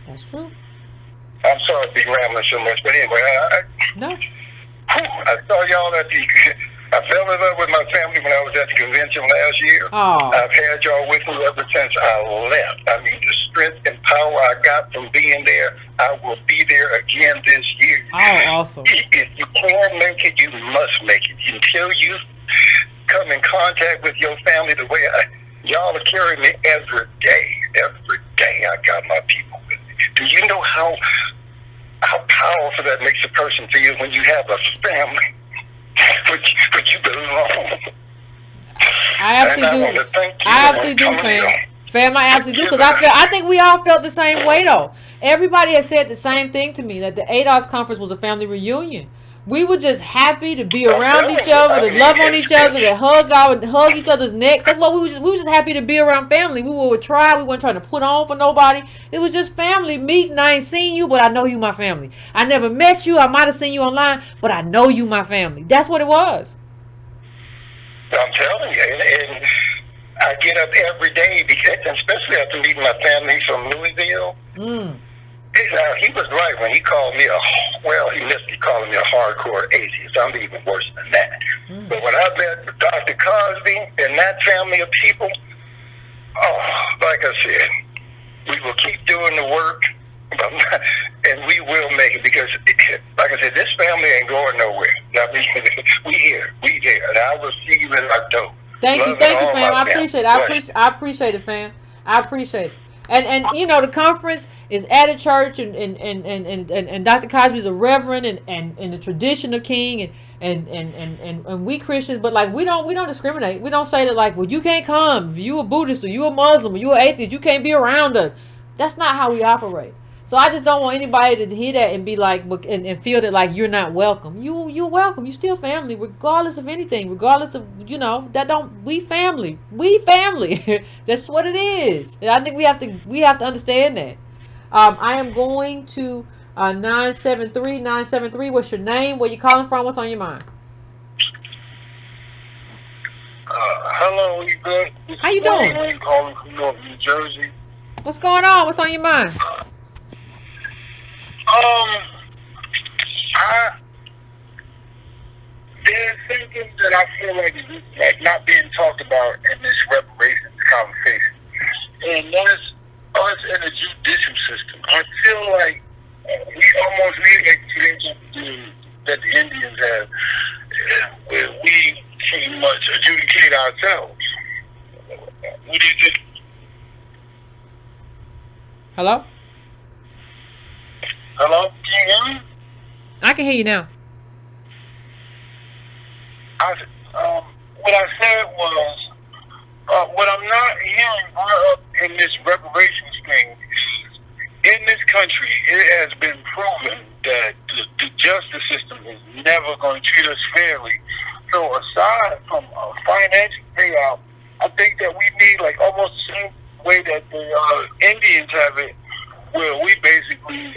That's true. I'm sorry to be rambling so much, but anyway, I saw y'all at I fell in love with my family when I was at the convention last year. Oh. I've had y'all with me ever since I left. I mean, the strength and power I got from being there, I will be there again this year. Oh, awesome. If you can make it, you must make it. Until you come in contact with your family the way y'all are carrying me every day. Every day I got my people with me. Do you know how powerful that makes a person feel when you have a family? But you belong. I absolutely do. I absolutely do, fam. I absolutely do, because I think we all felt the same way though. Everybody has said the same thing to me, that the ADOS conference was a family reunion. We were just happy to be around each other, to love on each other, to hug each other's necks. That's what we were just happy to be around family. We were trying. We weren't trying to put on for nobody. It was just family meeting. I ain't seen you, but I know you my family. I never met you. I might have seen you online, but I know you my family. That's what it was. I'm telling you, and I get up every day, because, especially after meeting my family from Louisville. Now, he was right when he called me he missed me calling me a hardcore atheist. I'm even worse than that. But when I met Dr. Cosby and that family of people, like I said, we will keep doing the work, and we will make it, because, like I said, this family ain't going nowhere. I mean, we here, and I will see you in October. Thank you, fam. I appreciate it. I appreciate it, fam. I appreciate it. And you know, the conference is at a church, and Dr. Cosby is a reverend, and the tradition of King, and we Christians, but like we don't discriminate. We don't say that like, well, you can't come if you a Buddhist or you a Muslim or you an atheist, you can't be around us. That's not how we operate. So I just don't want anybody to hear that and be like, and feel that like you're not welcome. You're welcome. You still family, regardless of anything, regardless of we family. That's what it is. And I think we have to understand that. I am going to 973. What's your name? Where you calling from? What's on your mind? Hello, Yvette. How you doing? I'm calling from North New Jersey. What's going on? What's on your mind? There's something that I feel like is like not being talked about in this reparations conversation, and that's us in the judicial system. I feel like we almost need experience that the Indians have, where we pretty much adjudicate ourselves. What do you think? Hello? Hello? Can you hear me? I can hear you now. What I said was, what I'm not hearing brought up in this reparations thing is, in this country, it has been proven that the justice system is never going to treat us fairly. So aside from a financial payout, I think that we need like almost the same way that the Indians have it, where we basically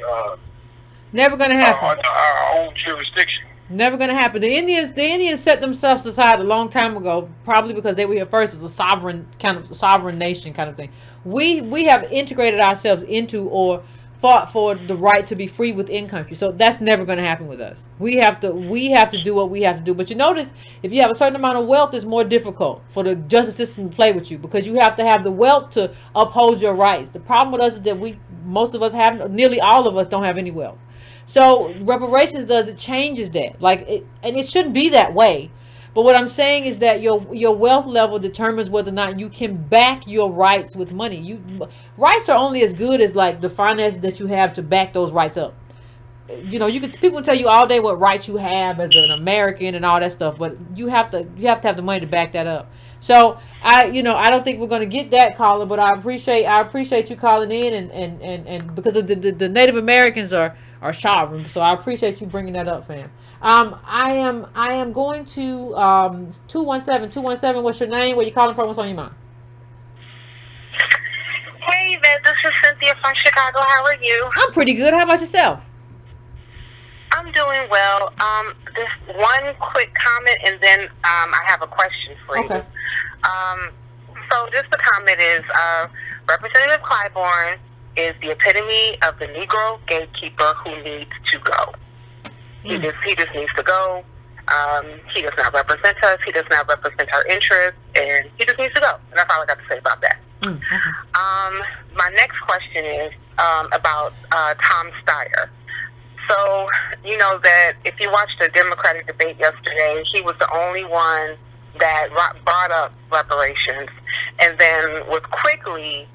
never gonna happen under our own jurisdiction. Never gonna happen. The Indians set themselves aside a long time ago, probably because they were here first as a sovereign nation kind of thing. We have integrated ourselves into or fought for the right to be free within country. So that's never going to happen with us. We have to do what we have to do. But you notice, if you have a certain amount of wealth, it's more difficult for the justice system to play with you, because you have to have the wealth to uphold your rights. The problem with us is that nearly all of us don't have any wealth. So reparations it changes that. And it shouldn't be that way. But what I'm saying is that your wealth level determines whether or not you can back your rights with money. Rights are only as good as like the finances that you have to back those rights up. People tell you all day what rights you have as an American and all that stuff, but you have to have the money to back that up. So I don't think we're going to get that caller, but I appreciate you calling in and because of the Native Americans are sovereign, so I appreciate you bringing that up, fam. I am going to 217. What's your name? Where you calling from? What's on your mind? Hey, Yvette, this is Cynthia from Chicago. How are you? I'm pretty good. How about yourself? I'm doing well. This one quick comment, and then I have a question for you. Okay. So just the comment is, Representative Clyburn is the epitome of the Negro gatekeeper who needs to go. He just needs to go. He does not represent us. He does not represent our interests, and he just needs to go. And that's all I got to say about that. Okay. My next question is about Tom Steyer. So, you know that if you watched the Democratic debate yesterday, he was the only one that brought up reparations, and then was quickly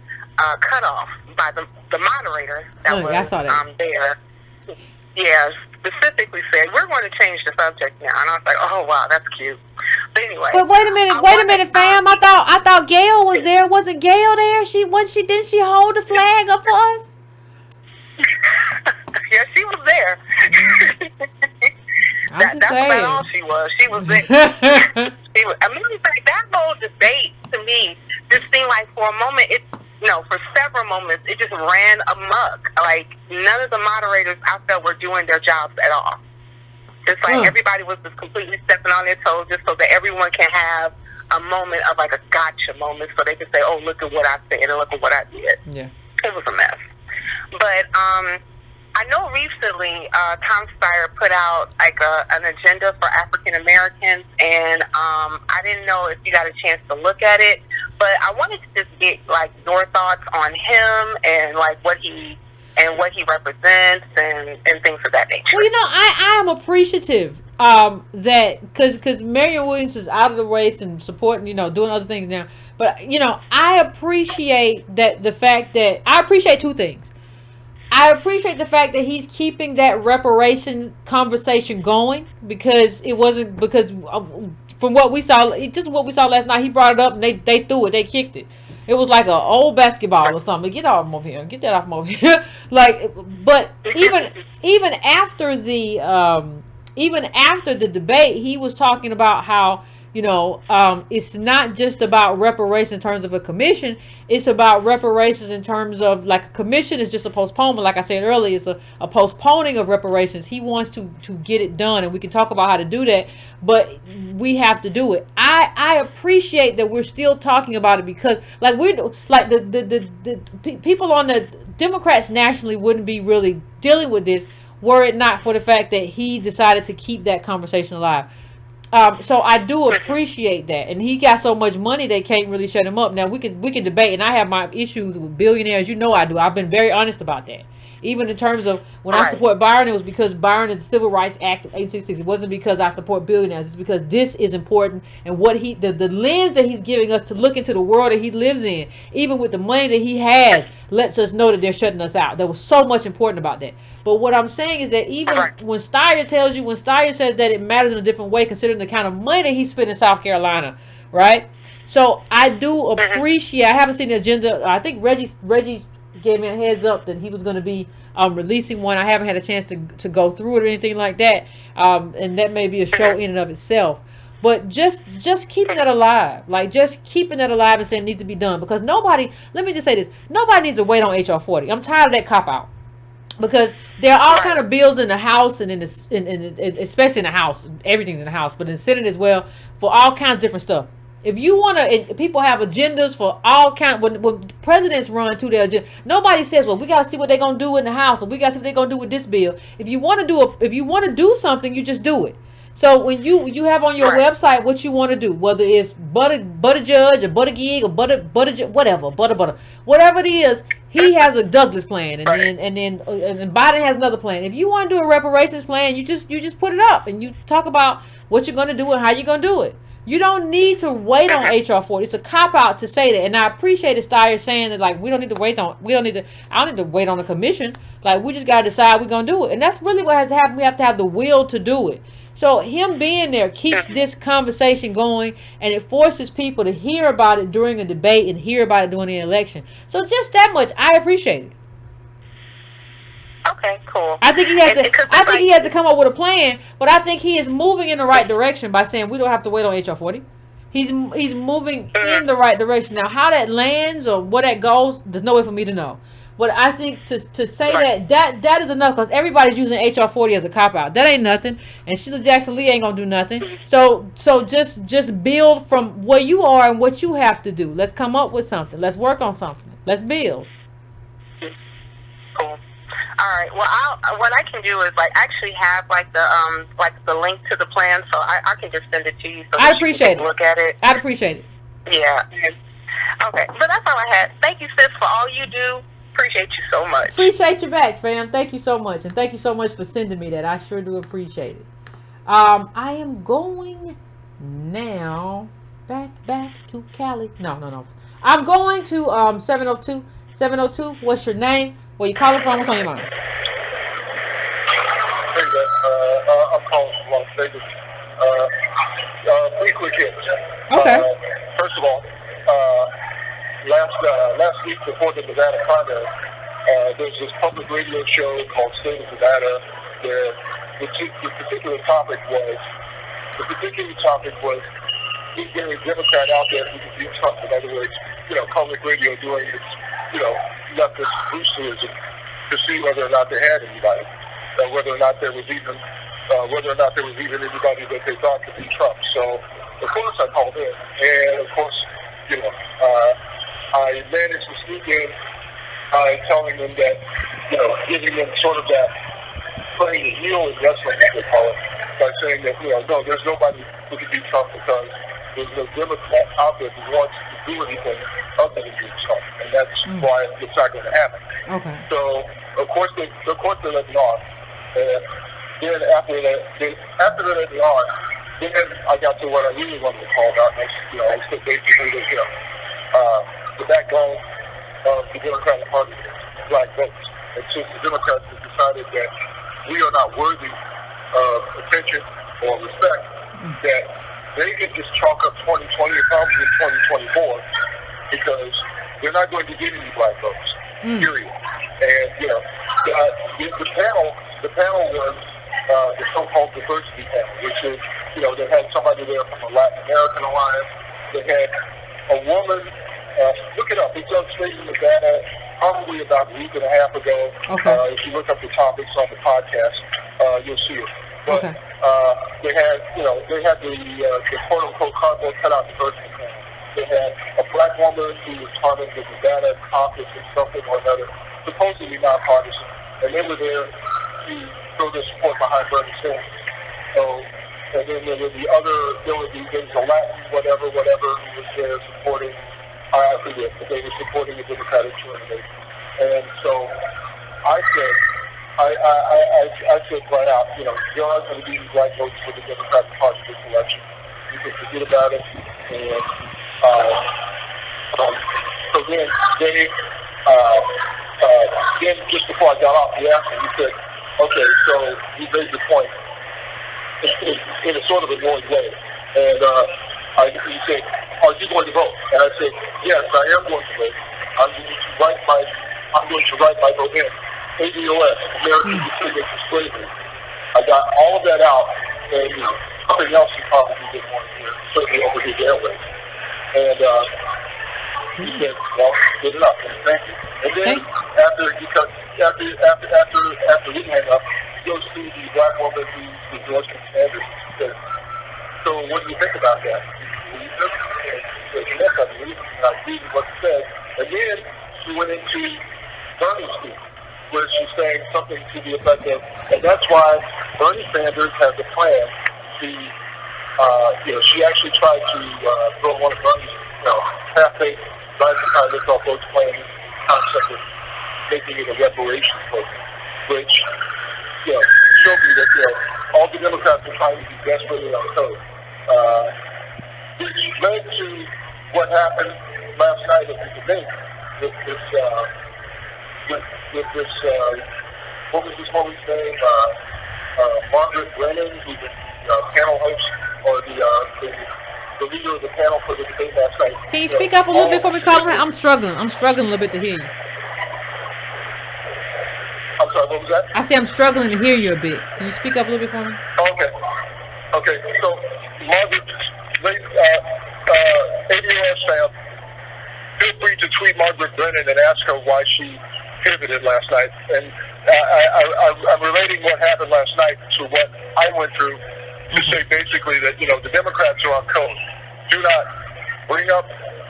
cut off by the moderator that was I saw that. there. Yeah, specifically said, we're going to change the subject now. And I was like, oh, wow, that's cute. But anyway. But wait a minute, fam. I thought Gail was there. Wasn't Gail there? Didn't she hold the flag up for us? Yeah, she was there. That's about all she was. She was there. That whole debate to me just seemed like for a moment, for several moments, it just ran amok. Like, none of the moderators I felt were doing their jobs at all. It's like everybody was just completely stepping on their toes just so that everyone can have a moment of like a gotcha moment so they can say, oh, look at what I said and look at what I did. Yeah. It was a mess. But I know recently Tom Steyer put out like an agenda for African Americans, and I didn't know if you got a chance to look at it, but I wanted to just get like your thoughts on him and like what he represents and things of that nature. Well, I am appreciative that because Marion Williams is out of the race and supporting, doing other things now. But I appreciate I appreciate two things. I appreciate the fact that he's keeping that reparation conversation going, because from what we saw, just what we saw last night, he brought it up and they threw it, they kicked it. It was like an old basketball or something. Get off over here. Get that off over here. Like, but even after the debate, he was talking about how, you know, it's not just about reparations in terms of a commission. It's about reparations in terms of, like, a commission is just a postponement. Like I said earlier, it's a postponing of reparations. He wants to get it done, and we can talk about how to do that, but we have to do it. I appreciate that we're still talking about it, because, like, the people on the Democrats nationally wouldn't be really dealing with this were it not for the fact that he decided to keep that conversation alive. So I do appreciate that, and he got so much money they can't really shut him up. Now we can debate, and I have my issues with billionaires. You know I do. I've been very honest about that. Even in terms of when I support Byron, it was because Byron is the Civil Rights Act of 1866. It wasn't because I support billionaires. It's because this is important, and what the lens that he's giving us to look into the world that he lives in, even with the money that he has, lets us know that they're shutting us out. There was so much important about that. But what I'm saying is that even when Steyer says that it matters in a different way, considering the kind of money that he spent in South Carolina, right? So I do appreciate. I haven't seen the agenda. I think Reggie gave me a heads up that he was going to be releasing one. I haven't had a chance to go through it or anything like that, and that may be a show in and of itself. But just keeping that alive, like just keeping that alive and saying it needs to be done, because nobody. Let me just say this: nobody needs to wait on HR 40. I'm tired of that cop out. Because there are all kind of bills in the House and especially in the House, everything's in the House, but in the Senate as well, for all kinds of different stuff. If you want to, people have agendas for all kinds. When presidents run to their agenda, nobody says, "Well, we got to see what they're gonna do in the House, or we got to see what they're gonna do with this bill." If you want to do something, you just do it. So when you have on your website what you want to do, whether it's butter judge or butter gig or butter whatever it is, he has a Douglas plan, and then Biden has another plan. If you want to do a reparations plan, you just put it up and you talk about what you're going to do and how you're going to do it. You don't need to wait on HR 40. It's a cop out to say that, and I appreciate Steyer saying that, like, I don't need to wait on the commission. Like, we just got to decide we're going to do it, and that's really what has happened. We have to have the will to do it. So him being there keeps this conversation going, and it forces people to hear about it during a debate and hear about it during the election. So just that much, I appreciate it. Okay, cool. I think he has to come up with a plan, but I think he is moving in the right direction by saying we don't have to wait on HR 40. He's moving in the right direction. Now, how that lands or where that goes, there's no way for me to know. But I think to say that is enough, because everybody's using HR 40 as a cop out. That ain't nothing, and Sheila Jackson Lee ain't gonna do nothing. So just build from where you are and what you have to do. Let's come up with something. Let's work on something. Let's build. Cool. All right. Well, what I can do is actually have the link to the plan, so I can just send it to you. So I'd appreciate it. Look at it. I'd appreciate it. Yeah. Okay. But that's all I had. Thank you, sis, for all you do. Appreciate you so much. Appreciate you back, fam. Thank you so much, and thank you so much for sending me that. I sure do appreciate it. I am going now back to Cali. No. I'm going to 702. 702. What's your name? Where you calling from? What's on your mind? Hey, I'm calling from Las Vegas. 3 quick hits. Okay. First of all, last week before the Nevada primary, there's this public radio show called State of Nevada, where the particular topic was is there a Democrat out there who can beat Trump? In other words, public radio doing its, leftist boosterism to see whether or not they had anybody, whether or not there was even anybody that they thought could beat Trump. So, of course, I called in, and of course, I managed to sneak in by telling them that, giving them sort of that playing the heel in wrestling, as they call it, by saying that, no, there's nobody who can beat Trump because there's no Democrat out there who wants to do anything other than beat Trump, and that's why it's not going to happen. Okay. So, of course they let me on. And then after they let me on, then I got to what I really wanted to call about, and it's basically the backbone of the Democratic Party, black votes. And since the Democrats have decided that we are not worthy of attention or respect, that they can just chalk up 2020 problems in 2024, because they're not going to get any black votes. Period. And the panel was the so-called diversity panel, which is they had somebody there from the Latin American Alliance. They had a woman. Look it up. It's on State of Nevada, probably about a week and a half ago. Okay. If you look up the topics on the podcast, you'll see it. But okay. They had the quote-unquote cardboard cutout diversity panel. They had a black woman who was part of the Nevada caucus or something or another, supposedly nonpartisan, and they were there to throw their support behind Bernie Sanders. So, and then there was a Latin whatever who was there supporting. I forget, but they were supporting the Democratic candidate. And so I said, I said right out, there aren't going to be any black votes for the Democratic Party this election. You can forget about it. And so then just before I got off, he asked me, he said, okay, so he made the point in a sort of annoyed way. And he said, are you going to vote? And I said, yes, I am going to vote. I'm going to write my vote in. ADOS, American Descendants of Slavery. I got all of that out, and something else you probably didn't want to hear, certainly over his airways. And he said, well, good enough, and thank you. And then after we hang up, he goes to the black woman who's endorsing Sanders. He said, so what do you think about that? And he said, yes, I believe it. And I read what he said. And then she went into Bernie's speech, where she's saying something to the effect of, and that's why Bernie Sanders has a plan to, she actually tried to throw one of Bernie's, half-baked, rise-to-kind votes plan concept of making it a reparations program, which, showed me that, all the Democrats are trying to be desperately on code, which led to what happened last night at the debate with this, what was this woman's name? Margaret Brennan, who's the panel host, or the leader of the panel for the debate last night. Can you speak up a little bit for me, Colin? I'm struggling a little bit to hear you. I'm sorry, what was that? I say I'm struggling to hear you a bit. Can you speak up a little bit for me? Okay, so Margaret, ADOS fam, feel free to tweet Margaret Brennan and ask her why she pivoted last night. And I'm relating what happened last night to what I went through to say basically that, the Democrats are on code. Do not bring up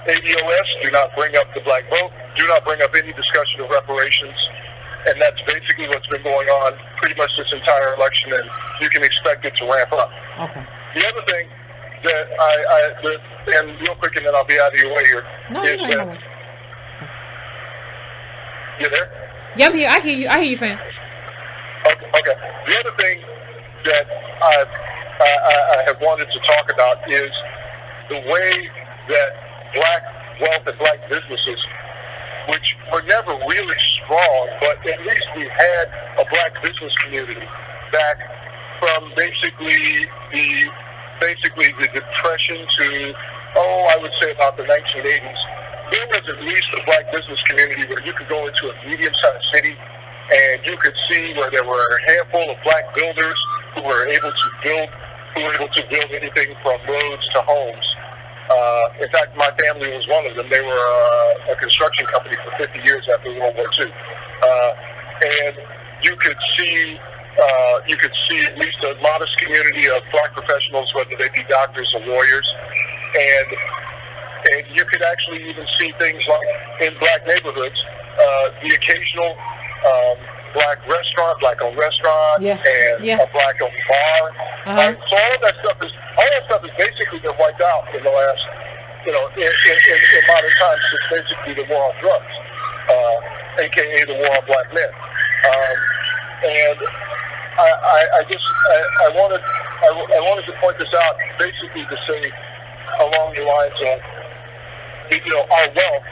ADOS, do not bring up the black vote, do not bring up any discussion of reparations. And that's basically what's been going on pretty much this entire election, and you can expect it to ramp up. Okay. The other thing that and real quick, and then I'll be out of your way here. No, is you're that, not. You there? Yeah, I'm here. I hear you, fam. Okay. The other thing that I have wanted to talk about is the way that black wealth and black businesses, which were never really strong, but at least we had a black business community back from basically the Depression to, I would say about the 1980s. There was at least a black business community where you could go into a medium-sized city and you could see where there were a handful of black builders who were able to build anything from roads to homes. In fact, my family was one of them. They were a construction company for 50 years after World War II. And you could see at least a modest community of black professionals, whether they be doctors or lawyers. And you could actually even see things like in black neighborhoods, the occasional black restaurant, black-owned restaurant, and a black-owned bar. So all that stuff is basically been wiped out in the last, in modern times. It's basically the war on drugs, aka the war on black men. And I wanted to point this out, basically to say along the lines of, our wealth,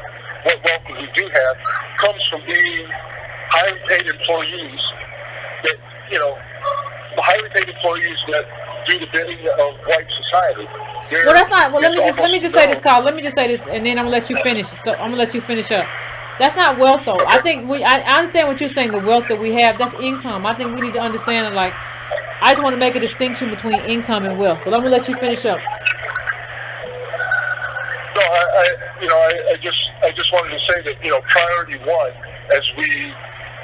what wealth we do have, comes from being highly paid employees that do the bidding of white society. Well, that's not. Well, let me just say this, Carl. Let me just say this, and then I'm gonna let you finish. So I'm gonna let you finish up. That's not wealth, though. I think I understand what you're saying. The wealth that we have, that's income. I think we need to understand that. Like, I just want to make a distinction between income and wealth. But I'm gonna let you finish up. No, I just wanted to say that, priority one, as we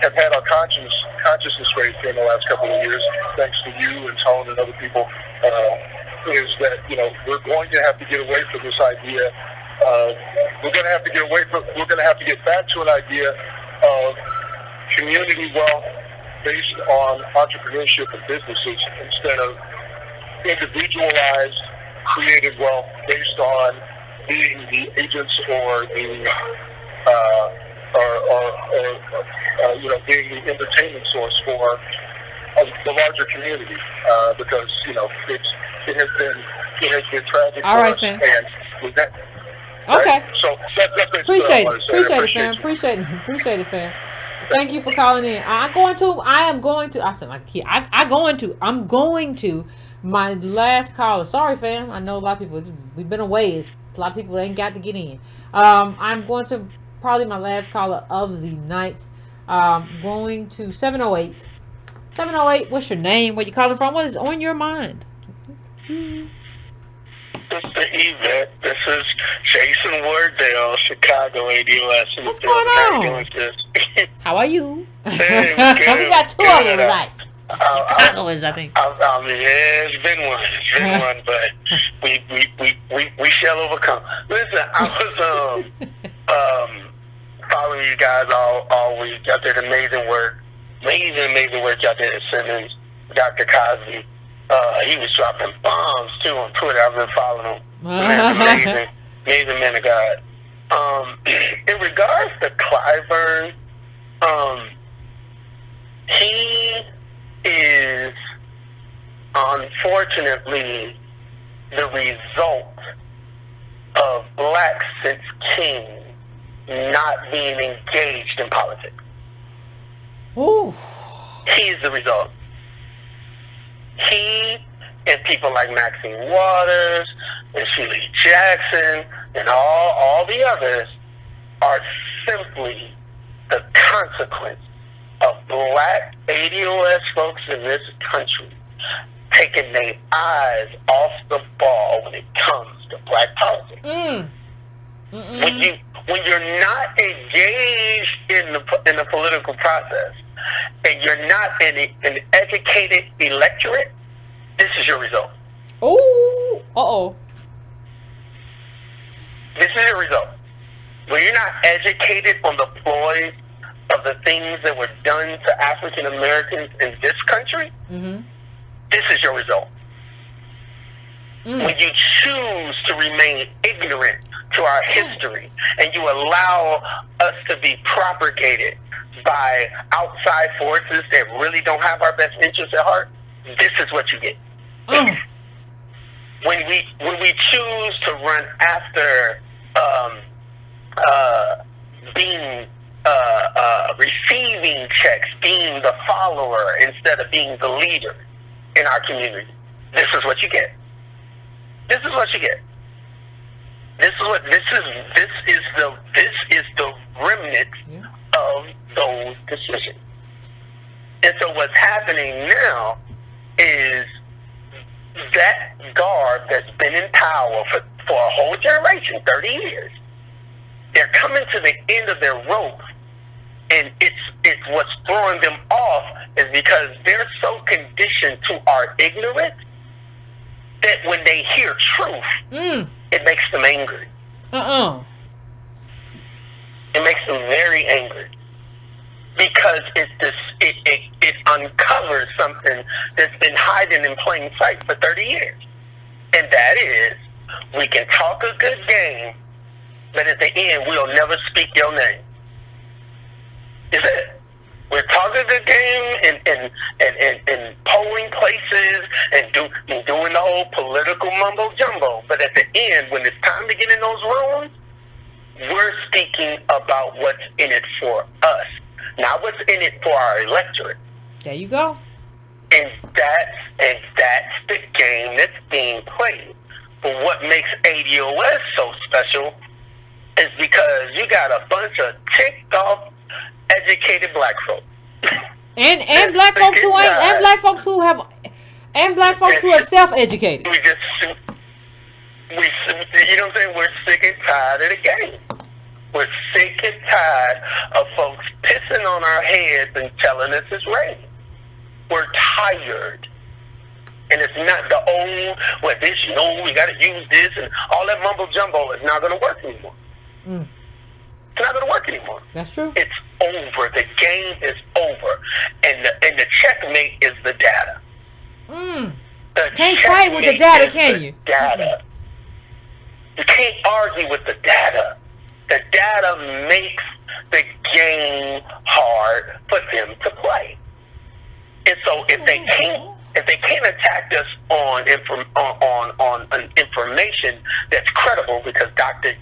have had our consciousness raised in the last couple of years, thanks to you and Tone and other people, is that, we're going to have to get away from this idea. We're going to have to get back to an idea of community wealth based on entrepreneurship and businesses instead of individualized created wealth based on being the agents or the being the entertainment source for the larger community, because it has been tragic. All for right, us, fam. and with that, Okay. right? So that's Appreciate what I it, wanted to say. fam. Appreciate it, fam. Thank you for calling in. I'm going to my last caller. Sorry, fam. I know a lot of people. We've been away. A lot of people ain't got to get in. I'm going to probably my last caller of the night. Going to 708. 708. What's your name? Where you calling from? What is on your mind? Mr. Yvette, this is Jason Wardell, Chicago ADOS. What's going on? How are you? Hey, good, we got two of them tonight. Chicagoans, I think. It's been one, but we shall overcome. Listen, I was following you guys all week. Y'all did amazing work y'all did at Simmons. Dr. Cosby. He was dropping bombs too on Twitter. I've been following him. Man, amazing man of God. In regards to Clyburn, he is unfortunately the result of blacks since King not being engaged in politics. Ooh. He is the result. He and people like Maxine Waters and Sheila Jackson and all the others are simply the consequence of black ADOS folks in this country taking their eyes off the ball when it comes to black politics. When you're not engaged in the political process and you're not an educated electorate, this is your result. Oh, This is your result. When you're not educated on the ploys of the things that were done to African Americans in this country, this is your result. When you choose to remain ignorant to our history and you allow us to be propagated by outside forces that really don't have our best interests at heart, this is what you get. When we choose to run after being receiving checks, being the follower instead of being the leader in our community, this is what you get. This is what you get. This is the remnant of those decisions. And so what's happening now is that guard that's been in power for a whole generation, 30 years, they're coming to the end of their rope, and it's what's throwing them off is because they're so conditioned to our ignorance that when they hear truth, it makes them angry. It makes them very angry because it uncovers something that's been hiding in plain sight for 30 years. And that is, we can talk a good game, but at the end, we'll never speak your name. Is it? We're talking a good game and polling places and doing the whole political mumbo jumbo. But at the end, when it's time to get in those rooms, we're speaking about what's in it for us, not what's in it for our electorate. There you go. And that's the game that's being played. But what makes ADOS so special is because you got a bunch of ticked off, educated black folks. And black folks who ain't, and black folks who have, and black folks who have self-educated. You know what I'm saying? We're sick and tired of the game. We're sick and tired of folks pissing on our heads and telling us it's raining. We're tired. And it's not the old, well, this, you know, we got to use this, and all that mumbo jumbo is not going to work anymore. Mm. It's not going to work anymore. That's true. It's over. The game is over. And the checkmate is the data. Can't fight with the data, can you? Data. You can't argue with the data. The data makes the game hard for them to play. And so if they can't attack us on an information that's credible, because Dr.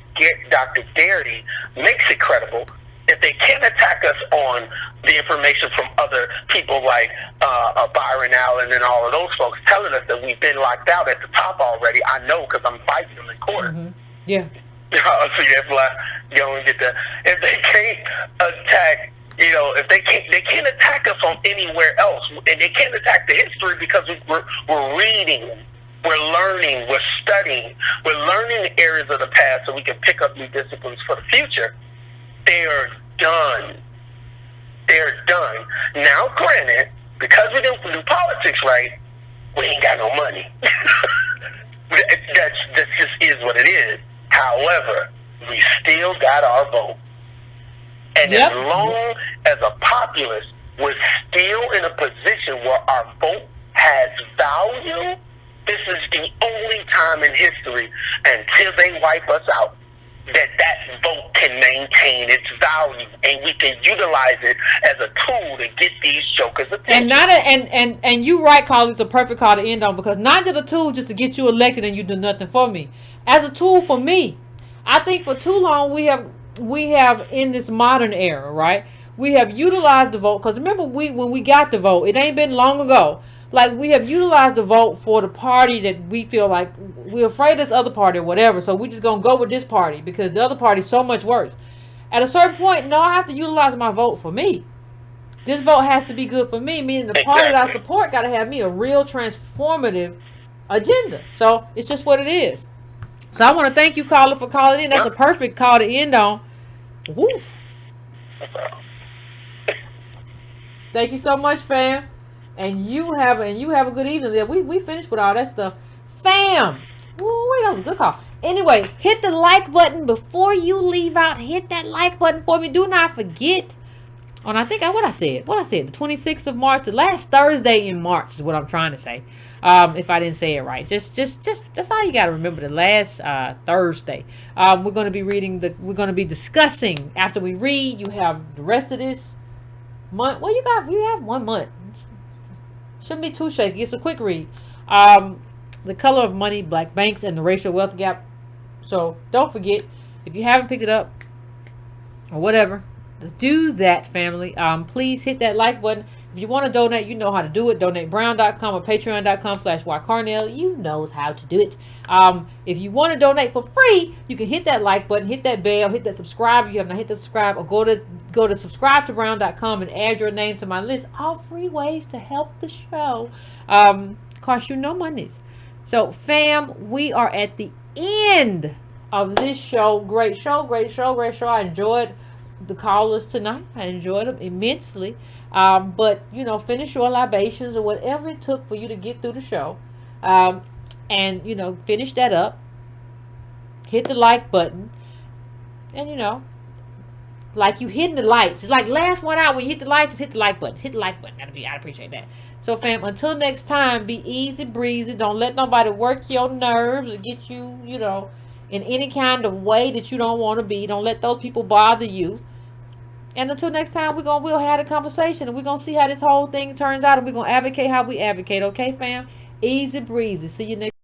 Garrity makes it credible, if they can't attack us on the information from other people like Byron Allen and all of those folks telling us that we've been locked out at the top already, I know because I'm fighting them in court. Mm-hmm. Yeah. So you have to like, go and get the. If they can't attack, you know, if they can't attack us on anywhere else, and they can't attack the history because we're reading, we're learning, we're studying, we're learning the areas of the past so we can pick up new disciplines for the future. They are done. They're done. Now, granted, because we didn't do politics right, we ain't got no money. That just is what it is. However, we still got our vote. And as long as a populace was still in a position where our vote has value, this is the only time in history until they wipe us out that vote can maintain its value, and we can utilize it as a tool to get these jokers attention. And you right, Carl, it's a perfect call to end on, because not just a tool just to get you elected and you do nothing for me. As a tool for me, I think for too long we have in this modern era, right? We have utilized the vote, because remember when we got the vote, it ain't been long ago. Like, we have utilized the vote for the party that we feel like we're afraid of this other party or whatever. So we just gonna go with this party because the other party is so much worse. At a certain point, no, I have to utilize my vote for me. This vote has to be good for me, meaning the party that I support got to have me a real transformative agenda. So it's just what it is. So I want to thank you, caller, for calling in. That's a perfect call to end on. Woo. Thank you so much, fam. And you have a good evening there. We finished with all that stuff. Fam. Woo, that was a good call. Anyway, hit the like button before you leave out. Hit that like button for me. Do not forget. On I think what I said. The 26th of March, the last Thursday in March is what I'm trying to say. If I didn't say it right. Just that's all you gotta remember, the last Thursday. We're gonna be discussing after we read. You have the rest of this month. Well, you have 1 month. Shouldn't be too shaky. It's a quick read. The Color of Money, Black Banks, and the Racial Wealth Gap. So don't forget, if you haven't picked it up or whatever, do that, family. Please hit that like button. If you want to donate, you know how to do it. DonateBrown.com or Patreon.com/YCarnell. You knows how to do it. If you want to donate for free, you can hit that like button, hit that bell, hit that subscribe if you have not hit the subscribe, or go to subscribe-to-brown.com and add your name to my list. All free ways to help the show. Cost you no monies. So, fam, we are at the end of this show. Great show. I enjoyed the callers tonight. I enjoyed them immensely. But, finish your libations or whatever it took for you to get through the show. And, finish that up. Hit the like button. And, like you hitting the lights. It's like last 1 hour when you hit the lights, just hit the like button. Hit the like button. I'd appreciate that. So, fam, until next time, be easy breezy. Don't let nobody work your nerves or get you, in any kind of way that you don't want to be. Don't let those people bother you. And until next time, we'll have a conversation, and we're going to see how this whole thing turns out, and we're going to advocate how we advocate. Okay, fam? Easy breezy. See you next